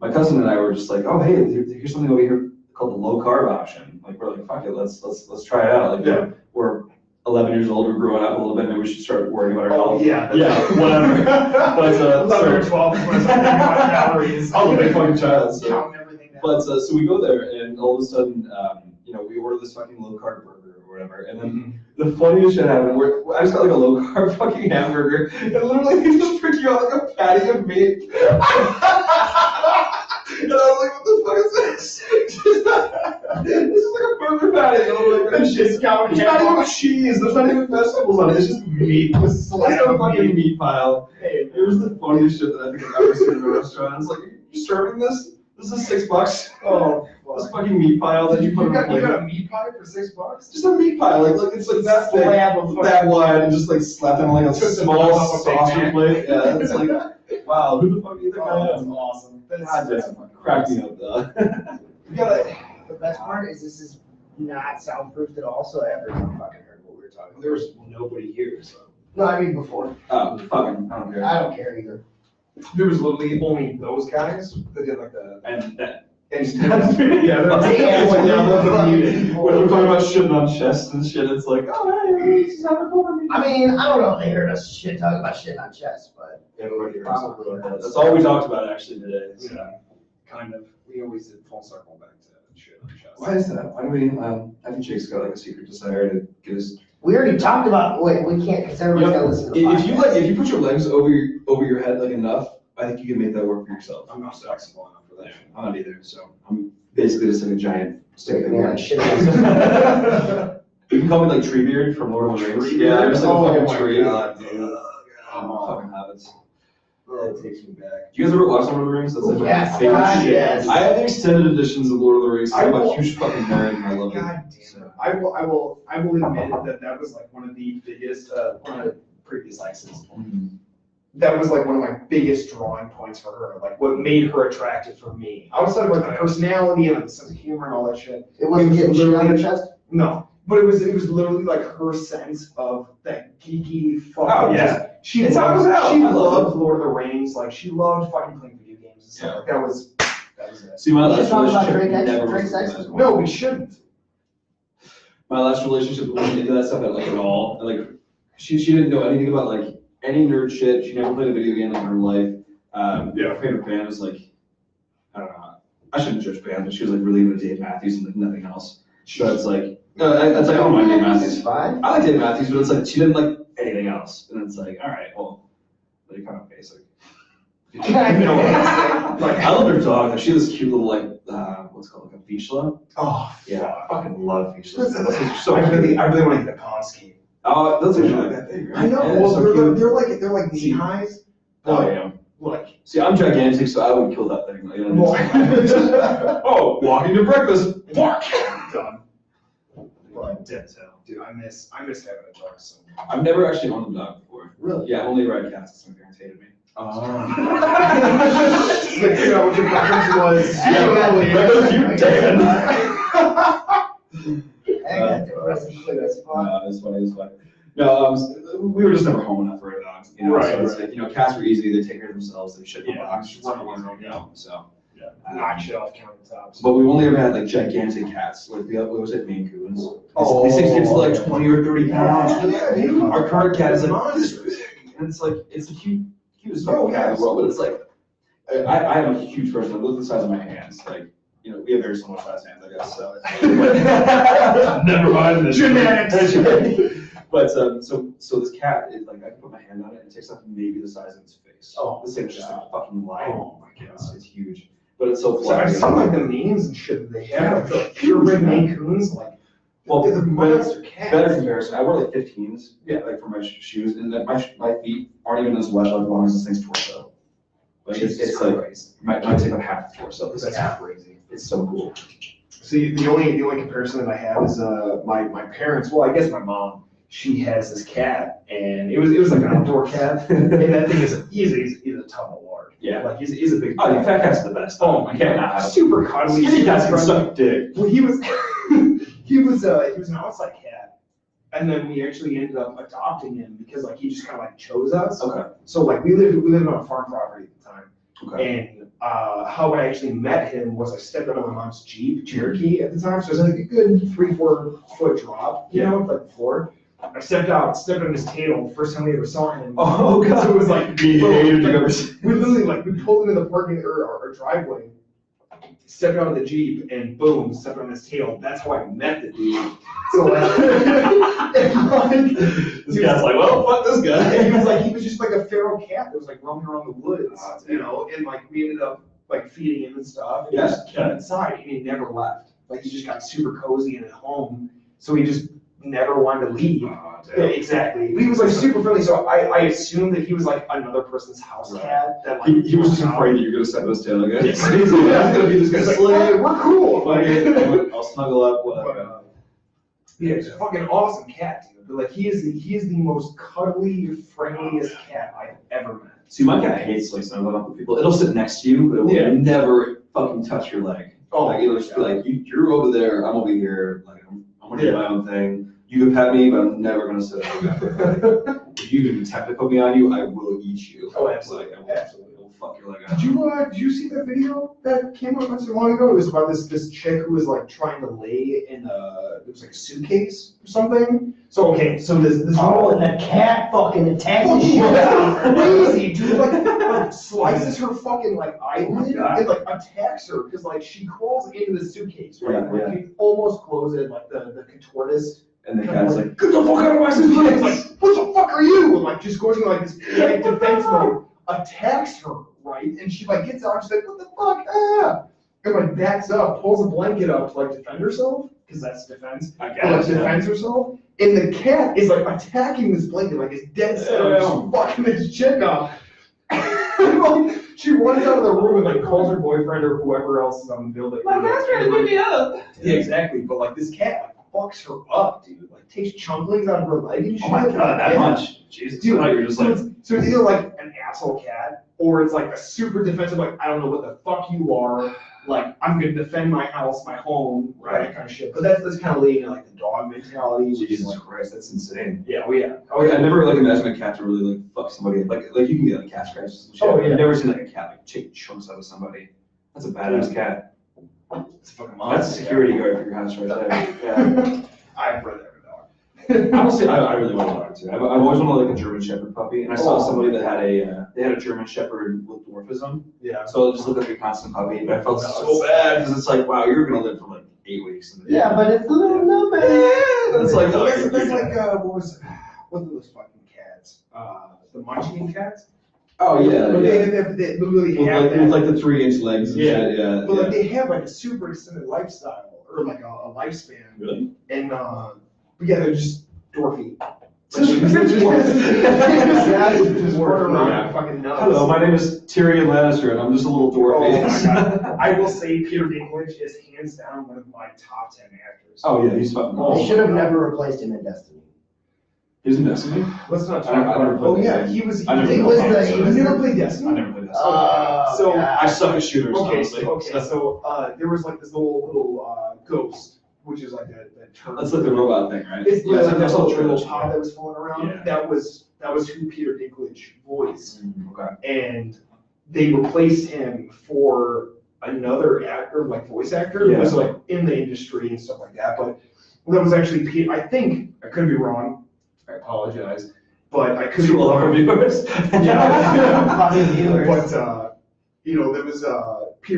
my cousin and I were just like, oh hey, here's something over here called the low carb option. Like we're like, fuck it, let's try it out. Like Yeah. we're 11 years old, we're growing up a little bit, maybe we should start worrying about our health. Yeah. Yeah, whatever. But 11 or 12 is when I started thinking about calories. I'm a big fucking child. So. Counting everything down. But so we go there, and all of a sudden, we order this fucking low carb burger or whatever, and then the funniest shit happened. I just got like a low carb fucking hamburger, and literally he just freaking out like a patty of meat. And I was like, what the fuck is this? This is like a burger patty. And I'm like, And shit's counting. there's not even cheese. There's not even vegetables on it. It's just meat. It's like a fucking meat pile. It was the funniest shit that I think I've ever seen in a restaurant. It's like, you serving this? This is $6. Oh, This fucking meat pile that you put on a you plate. got a meat pie for $6? Just a meat pile, like it's like that thick, Slab of that wide, and just like slapped on like a Just small enough of a Big saucer Mac. plate. Yeah, it's like, wow, who the fuck do you think I That's am? awesome. God damn, crack me up though. You gotta, The best part is this is not soundproofed at all, so everyone fucking heard what we were talking about. there's nobody here, so. No, I mean before. Oh, fucking, I don't care. I don't care either. There was literally only those guys that did like the. And that. And Yeah, Damn. when we're talking about shitting on chests and shit, it's like, oh, hey, this is how we're going. I mean, I don't know if they heard us talk about shit on chess, but Everybody Probably. That's all we talked about actually today. So. Yeah, kind of. We always did full circle back to shit on chess. Why is that? Why do we, I think Jake's got like a secret desire to get his. we already talked about, wait, we can't, because everybody's gotta listen to the podcast. If you put your legs over your head like enough, I think you can make that work for yourself. I'm not flexible enough for that. I'm not either, so I'm basically just like a giant stick Yeah, figure. shit on You can call me like Treebeard from Lord of the Rings. Treebeard? Yeah, I'm just like Oh a fucking my tree. God, dude. Fucking habits. That takes me back. Do you guys ever watch Lord of the Rings? That's like my Yes, favorite God, shit. yes. I have the extended editions of Lord of the Rings. I'm I a will- huge fucking nerd and I love it. God damn it. I will admit that was like one of the biggest, one of the previous exes. Mhm. That was like one of my biggest drawing points for her, like what made her attractive for me. Outside of like the personality and like the sense of humor and all that shit. It wasn't getting shit on your chest? No, but it was literally like her sense of that geeky fucking. Oh, yeah. just- She It's how it was loved, out. she I love loved Lord of the Rings, like she loved fucking playing video games and stuff. Yeah. Like, that was it. See, my We should last talk about relationship Drake never X, was Drake's X. No, we shouldn't. My last relationship wasn't into that stuff at all. Like, she didn't know anything about like any nerd shit. She never played a video game in her life. Her favorite band was like, I don't know. I shouldn't judge band, but she was like really into Dave Matthews and like nothing else. So it's like, No, it's like, I don't mind Dave Matthews. It's fine. I like Dave Matthews, but it's like, she didn't like anything else. And it's like, all right, well, they're kind of basic. I know. Like, I love her dog. She has this cute little, like, what's it called, like a Vizsla? Oh, Yeah, I fucking love Vizslas. so I really want to get a Ponsky. Oh, that's actually like that thing, right? I know, Yeah, well, so cute. they're like knee highs. Oh, yeah. Like, See, I'm gigantic, so I would kill that thing. Like, well, oh, walking to breakfast. fuck. Done. But dead tail. Dude, I miss having a dog so much. I've never actually owned a dog before. Really? Yeah, I've only read cats. My parents hated me. Just like, figure out what your preference was. You, Dan. I got the rest of this fun. No, it's funny. It's funny. No, we were just never home enough for a dog. You know, Right, so it's right. like, you know, cats were easy. They take care of themselves. They shit in the Yeah, box. just run on their own, you know. So, Knock shit off countertops. but we've only ever had like gigantic cats. Like what was it, Maine Coons? Oh. These things get to like 20 or 30 pounds. Yeah, Our card cat is like monster. this big, and it's like it's the cutest Oh, fucking cat in yes. the world. But it's like I am a huge person. Look at the size of my hands. Like, you know, we have very similar size hands, I guess. So Never mind the genetics. But so this cat is like, I can put my hand on it and it takes up maybe the size of its face. Oh, this thing's just like a fucking lion. Oh my God. It's huge, but it's so So I've fluffy. seen like the memes and shit that they have, like purebred Maine Coons, like, Well, they're the monster cats. better comparison. I wear like 15s, like for my shoes, and then my feet aren't even as wet as long as this thing's torso. Like it's like might take up half the torso. This That's cat, crazy. it's so cool. See, the only comparison that I have is my parents. Well, I guess my mom. She has this cat, and it was like an outdoor cat, and that thing is he's a ton of lard. Yeah. Like he's a big. Oh, the fat cat's the best. Oh my can't God, not have it. super cuddly. Skinny cats super can friendly. suck dick. Well, he was an outside cat, and then we actually ended up adopting him because like he just kind of like chose us. Okay. So like we lived on a farm property at the time, Okay. and how I actually met him was I stepped out of my mom's Jeep Cherokee at the time, so it was like a good 3-4 foot drop, you know, like the floor. I stepped on his tail, first time we ever saw him. Oh God. So it was like, He hated you ever we literally like, we pulled into the parking or our driveway, stepped out of the Jeep and boom, stepped on his tail. That's how I met the dude. So like, and, like This guy's like, well, fuck this guy. and he was just like a feral cat that was like roaming around the woods, you know, and like we ended up like feeding him and stuff. And Yeah, he just kept inside and he never left. Like he just got super cozy and at home. So he just never wanted to leave. Oh, Yeah, exactly. He was like super friendly, so I assumed that he was like another person's house Right. cat. That like He was just afraid that you're gonna set his tail again. Yes. He's like, I'm gonna be this He's guy's like, slave. "Hey, we're cool. Fucking, I'll snuggle up. But, Whatever. yeah, he's a fucking awesome cat, dude. But like he is the most cuddly, friendliest cat I've ever met. See, my cat hates like snuggling up with people. It'll sit next to you, but it will Yeah. never fucking touch your leg. Oh, Like it'll just be like, you're over there, I'm over here. Like I'm gonna do Yeah. my own thing. You can pet me, but I'm never gonna sit up with you. If you even attempt to put me on you, I will eat you. Oh, absolutely. Like, I will fuck your leg out. Did you see that video that came out not so long ago? It was about this chick who was like trying to lay in it was like a suitcase or something. So this Oh, woman- and the cat fucking attacked Oh, the shit out of her. crazy, dude. Like slices her fucking like eyelid God. and like attacks her because like she crawls into the suitcase, right? Yeah, Like, you almost close it, like the contortist. And the cat's like, get the fuck out of my suitcase! Like, what the fuck are you? And like just goes into like this like, defense mode, attacks her, right? And she like gets out, she's like, what the fuck? Ah! And like backs up, pulls a blanket up to like defend herself, because that's defense. I Like guess. defends herself. And the cat is like attacking this blanket, like it's dead set on just fucking this chick up. And, like, she runs out of the room and like calls her boyfriend or whoever else is on the building. my best friend put me up. Yeah, exactly. But like this cat like fucks her up, dude. Like takes chunklings out of her leg and shit. Oh my God, that Yeah. much? Jesus. Dude, I thought you were just so like, it's either like an asshole cat or it's like a super defensive, like I don't know what the fuck you are. Like I'm gonna defend my house, my home, Right. that kind of shit. But that's kind of leading to like the dog mentality. Which is Jesus like, Christ, that's insane. yeah, oh yeah, Oh yeah, I never like imagined a cat to really like fuck somebody. Like you can get like cat scratches and shit. Oh, yeah. I've never seen like a cat like take chunks out of somebody. That's a badass cat. it's a fucking That's monster. a security guard for your house right there. Yeah. I'd rather have a dog. Honestly, I really want a dog too. I've always wanted like a German Shepherd puppy, and I saw Oh. somebody that had a German Shepherd with dwarfism. Yeah. So it just looked like a constant puppy, but I felt No, so bad because it's like, wow, you're gonna live for like 8 weeks. Yeah, but it's a little number. It's like, Well, oh, that's like, what are those fucking cats? The Munchkin cats? oh yeah, But yeah. they literally With have like, that. with like the 3-inch legs and Yeah. shit, yeah. But like yeah. they have like a super extended lifestyle or like a lifespan. Really? And but yeah, they're just dwarfy. Just Run around Yeah. fucking nuts. Hello, my name is Tyrion Lannister, and I'm just a little dwarfy. Oh my God. I will say Peter Dinklage is hands down one of my top 10 actors. Oh yeah, he's fucking They awesome. should have never replaced him in Destiny. He's in Destiny. Let's not talk I never about. played Oh yeah, Destiny. he was. I never He know was about the- it, he so- was You the- never played Destiny? I never played Destiny. So, God. I suck at shooters, Okay, honestly. so there was like this little ghost, which is like that term. That's like the robot thing, right? It's Yeah, like that's that all little true. pod that was floating around. Yeah. That was who Peter Dinklage voiced, Okay. and they replaced him for another actor, like voice actor, who was like in the industry and stuff like that. But that was actually Peter. I think I could be wrong. I apologize, but I could be To all our wrong. viewers. Funny viewers. But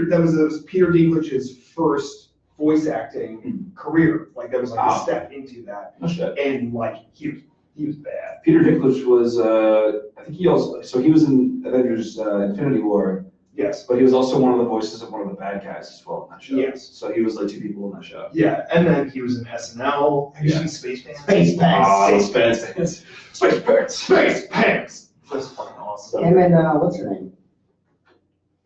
that was Peter Dinklage's first voice acting career. Like that was like Ah. a step into that, Oh shit. and like he was bad. Peter Dinklage was, I think he was in Avengers Infinity War, Yes. but he was also one of the voices of one of the bad guys as well in that show. Yes. So he was like 2 people in that show. Yeah, and then he was in SNL. Have you Yeah. seen Space Pants? Space Pants. Oh, Space Space Space Pants. Space Pants. That's fucking awesome. Him and, what's her name?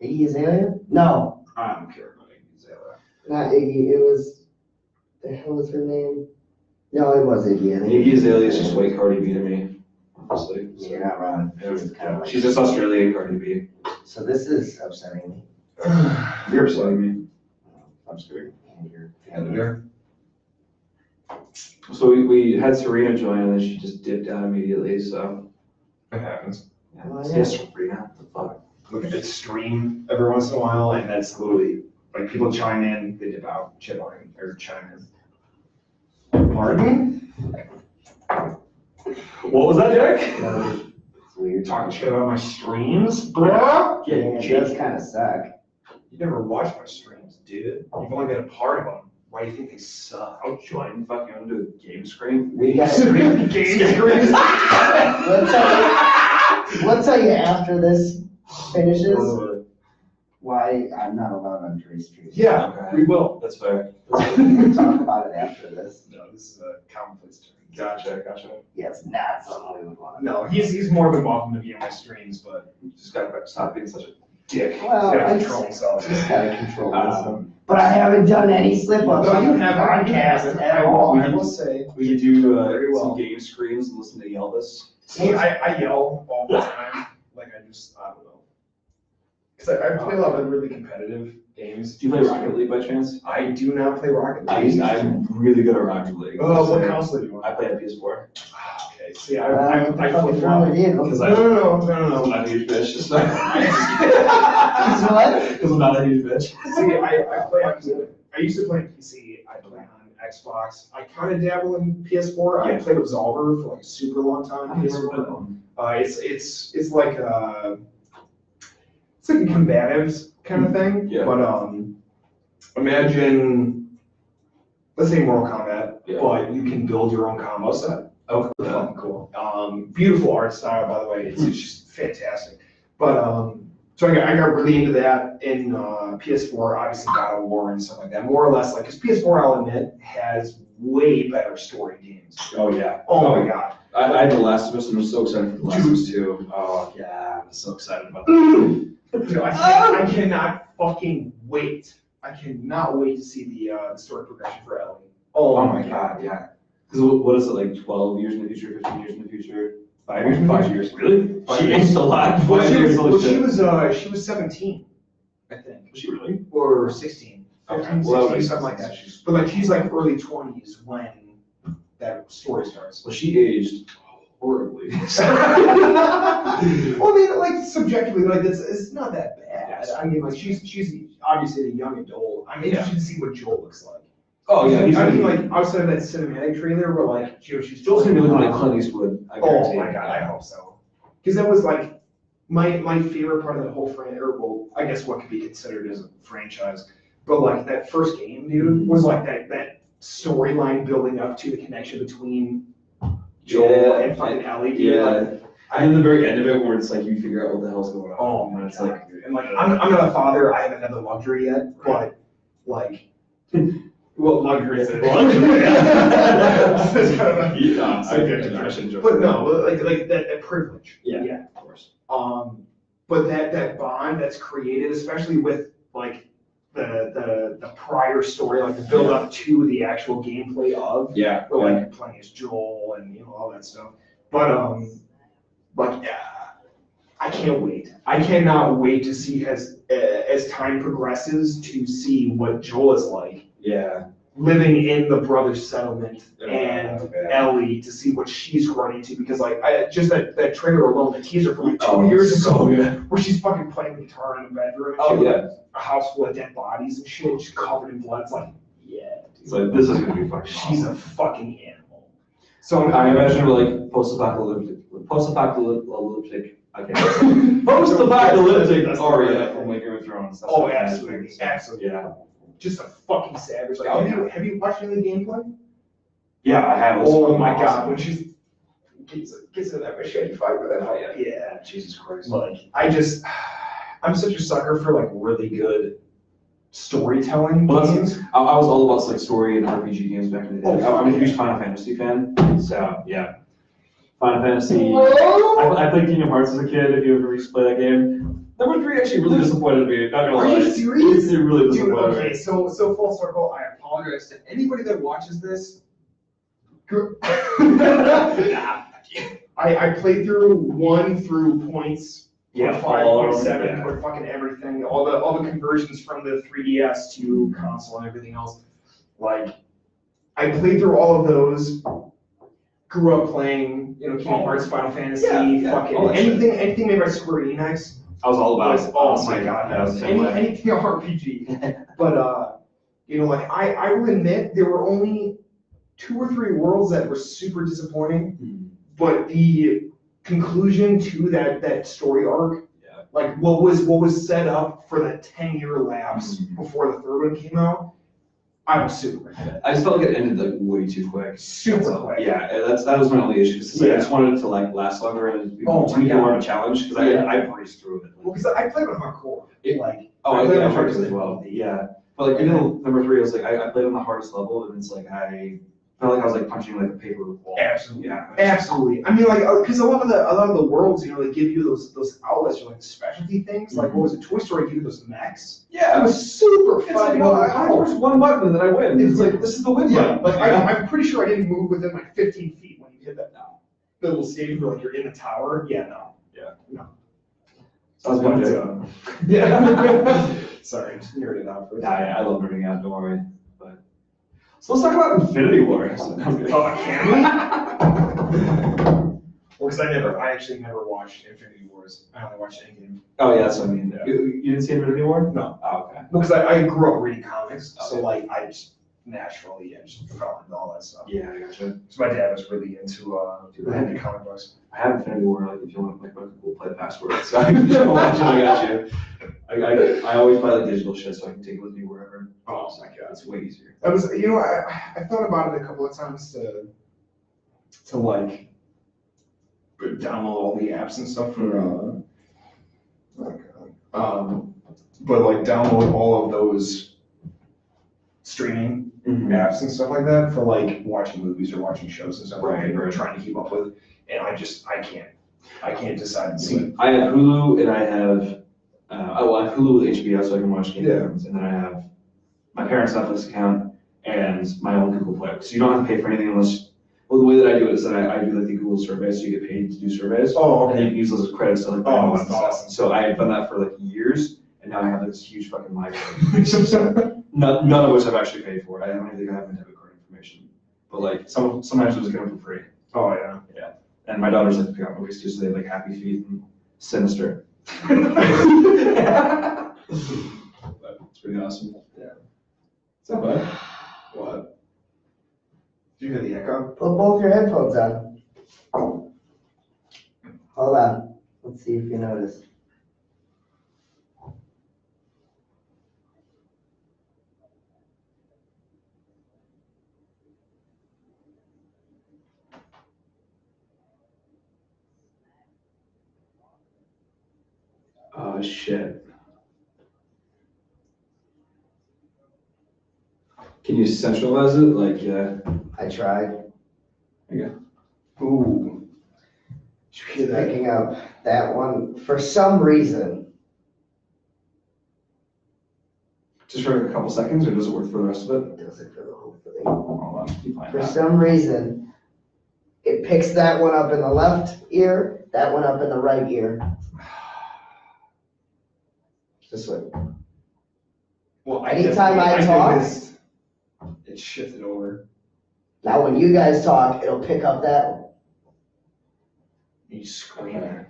Iggy Azalea? No, I don't care about Azalea. not Iggy, it was, the hell was her name? No, it was Iggy, I think. Iggy Azalea is just white Cardi B to me, honestly. Yeah, you're not wrong. Yeah, She's kind of like. She's just Australian Cardi B. So this is upsetting me. You're upsetting me. I'm screwed. And you're- Editor. So we had Serena join and then she just dipped out immediately, so. It happens. Yeah. Oh, yeah. Yes, Serena, what the fuck? Look at it stream every once in a while, and that's literally like people chime in, they dip out, chime in. Pardon? What was that, Jack? It's weird. Talking shit about my streams, bro. Yeah, it does kind of suck. You never watched my streams, dude. You've only been a part of them. Why do you think they suck? I'll join fucking into a game screen. We got Game screens. We'll tell you after this finishes why I'm not allowed on Dre's Street. Yeah, Okay. we will. That's fair. We'll talk about it after this. No, this is a commonplace term. Gotcha. Yeah, it's not something we would want. No, he's more than welcome to be in my streams, but You just gotta stop being such a dick. Well, Gotta I control himself. just gotta control this. Um, But I haven't done any slip-ups No, on you the haven't. podcast at all. I will say. We could do Very well. some game screens and listen to Elvis. See, I yell all the time. Like I don't know. Cause I play a lot of really competitive games. Do you play Rocket League by chance? I do not play Rocket League. I'm really good at Rocket League. What console do you I want? play at PS4. Okay, see, What the I fuck flip is wrong flop. with you? Because No. I'm not a huge bitch. Just What? Because I'm not a huge bitch. See, I used to play on PC, I play on Xbox, I kinda dabble in PS4, I Yeah. played Absolver for like a super long time on PS4. It's like it's like a combatives kind of thing, Yeah. but imagine, let's say Mortal Kombat, Yeah. but you can build your own combo set. Oh, Fucking cool. Beautiful art style, by the way. It's just fantastic. But so I got really into that in PS4. Obviously, God of War and stuff like that. More or less, like because PS4, I'll admit, has way better story games. Oh yeah. Oh my God. I had The Last of Us and I'm so excited for The Last of Us too. Oh yeah, I'm so excited about that. Dude, I cannot fucking wait. I cannot wait to see the story progression for Ellie. Oh my God, yeah. Because what is it, like 12 years in the future, 15 years in the future? 5 years? 5 years, really? 5 She years is- a lot. Well, 5 she years, was, holy well, shit. she was 17, I think, Was she really? or 16, Okay. 15, Well, that 16, makes something like sense. that. But like she's like early 20s when that story starts. Well, she aged horribly. Well, I mean, like subjectively, like it's not that bad. Yes. I mean, like she's obviously a young adult. I'm interested to see what Joel looks like. Oh yeah, he's I mean, gonna like outside of that cinematic trailer, where like she's Joel's gonna be looking like Clint Eastwood. I Oh guarantee my it. God, I hope so. Because that was like my favorite part of the whole franchise, or well, I guess what could be considered as a franchise, But like that first game, dude, was like that storyline building up to the connection between Joel and fucking Ellie, dude. Like, And then the very end of it, where it's like you figure out what the hell's going on. oh my And it's god, like, dude. And like I'm not a father, I haven't had the luxury yet, but like well luxury is but no, like that privilege. Yeah, of course. But that bond that's created, especially with like the prior story, like the build up to the actual gameplay of, Yeah. but like playing as Joel and all that stuff. But like yeah, I can't wait. I cannot wait to see as time progresses to see what Joel is like Yeah. living in the brothers settlement and Okay. Ellie to see what she's running to, because like just that trailer alone, the teaser from like 2 Oh, years so ago, good. where she's fucking playing guitar in the bedroom. And Oh, shit, yeah. like, a house full of dead bodies and shit, just covered in blood. It's like, yeah, It's like, this is gonna be fucking she's awesome. a fucking animal. So I imagine we're like post-apocalyptic, okay. Post-apocalyptic Arya from like Game of Thrones. That's Oh, what I'm absolutely, imagining. absolutely. Yeah. Just a fucking savage. Like, Oh, have you watched any of the gameplay? Yeah, I have. It's Oh my awesome. god, when she gets in that machete fight with that. Oh, yeah. Yeah. Jesus Christ. Like, I'm such a sucker for like really good storytelling Well, games. I was all about like story and RPG games back in the day. Oh, I'm a fuck huge yeah. Final Fantasy fan, so yeah. Final Fantasy. I played Kingdom Hearts as a kid. If you ever used to play that game, number 3 actually really disappointed me. Not gonna Are lie. you serious? It really Dude, disappointed okay, me. so full circle, I apologize to anybody that watches this. I played through 1 through points. Yeah, 5, all of point them, 7, yeah. point fucking everything, all the conversions from the 3DS to console and everything else. Like, I played through all of those. Grew up playing, Kingdom Hearts, Final Fantasy, Yeah, fucking all that shit. anything made by Square Enix. I was all about it. Oh my god, Yeah, I was the same way. anything RPG. But like I will admit there were only 2 or 3 worlds that were super disappointing, Mhm. but the conclusion to that story arc, Yeah. like what was set up for the 10-year lapse Mhm. before the 3rd one came out, I was super into. I just felt like it ended like way too quick. Super So, quick. Yeah, that was my only issue. 'Cause it's like, I just wanted it to like last longer and be Oh to my be God. more of a challenge because Yeah. I breezed through it. Well, because I played on hardcore. It- Like, Oh, I I played think on I tried hardcore as well. Yeah, but like even though number 3, I was like I played on the hardest level, and it's like I felt like I was like punching like a paper wall. absolutely. Yeah. Absolutely. I mean, like, because a lot of the worlds, they give you those outlets or like specialty things. Like, what was it? Toy Story gave you those mechs. It Yeah. was super It's like, fucking well, I overpowered. push one button and then I win. It's like this is the win Yeah, button. like I'm pretty sure I didn't move within like 15 feet when you hit that the little stage where like you're in the tower. Yeah, no. Sounds But, good. yeah. Sorry, just nerded out for a second. I love nerding out. Don't worry. But so let's talk about Infinity War. Oh, can we? Well, because I actually never watched Infinity Wars. I only watched Endgame. Oh yeah, so I mean, you didn't see Infinity War? No. Oh, okay. Well, because I grew up reading comics, so Okay. like I just naturally just fell into all that stuff. Yeah, I gotcha. So my dad was really into comic books. I have Infinity War. Like, if you want to play, we'll play the password. So I can watch it. I got you. I always buy like digital shit so I can take it with me wherever. Oh my god. It's way easier. I was, I thought about it a couple of times to like download all the apps and stuff for oh god. But like download all of those streaming apps and stuff like that for like watching movies or watching shows and stuff like that, or trying to keep up with. And I can't decide to do it. I have Hulu and I have I have Hulu with HBO so I can watch Game of Yeah. Thrones, and then I have my parents' Netflix account and my own Google Play. So you don't have to pay for anything unless. Well, the way that I do it is that I do like the Google surveys, so you get paid to do surveys. Oh, And then you can use those as credits to like buy Oh, books that's and stuff. awesome. So I have done that for like years, and now I have like, this huge fucking library. None of which I've actually paid for. I don't even think I have my debit card information. But like sometimes I just get them for free. Oh yeah. And my daughters like to pick out movies too, so they have like Happy Feet and Sinister. But it's pretty awesome. Yeah. It's not bad. What? Did you hear the echo? Put both your headphones on. Hold on. Let's see if you notice. loud as shit. Can you centralize it? Like, I tried Ooh. Did you hear that? picking up that one, for some reason, just for a couple seconds, or does it work for the rest of it? does it for the whole thing. Hold on, keep playing For that. some reason, it picks that one up in the left ear, that one up in the right ear. This way. Well, Anytime I did talk- this, it shifted over. Now, when you guys talk, it'll pick up that one. You screaming.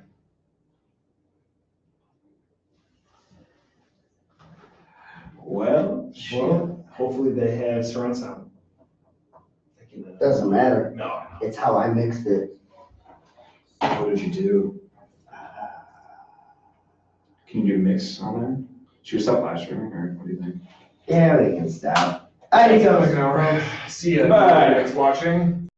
Well, Well, hopefully they have surround sound. They can, Doesn't matter. No. It's how I mixed it. what did you do? Can you do mix on there? Should we stop live streaming, or what do you think? Yeah, we can stop. I need to go. See ya. Bye. Thanks for watching.